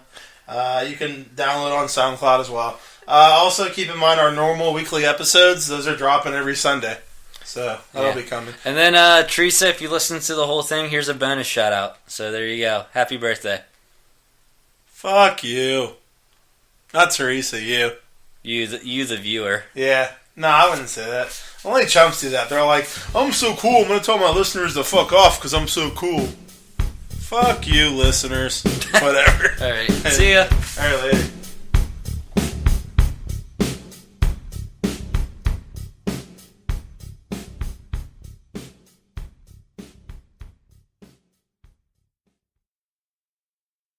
You can download on SoundCloud as well. Also, keep in mind our normal weekly episodes. Those are dropping every Sunday. So, that'll be coming. And then, Teresa, if you listen to the whole thing, here's a bonus shout-out. So, there you go. Happy birthday. Fuck you. Not Teresa, you. You the viewer. Yeah. No, I wouldn't say that. Only chumps do that. They're like, I'm so cool, I'm going to tell my listeners to fuck off because I'm so cool. Fuck you, listeners. Whatever. All right. See ya. All right, later.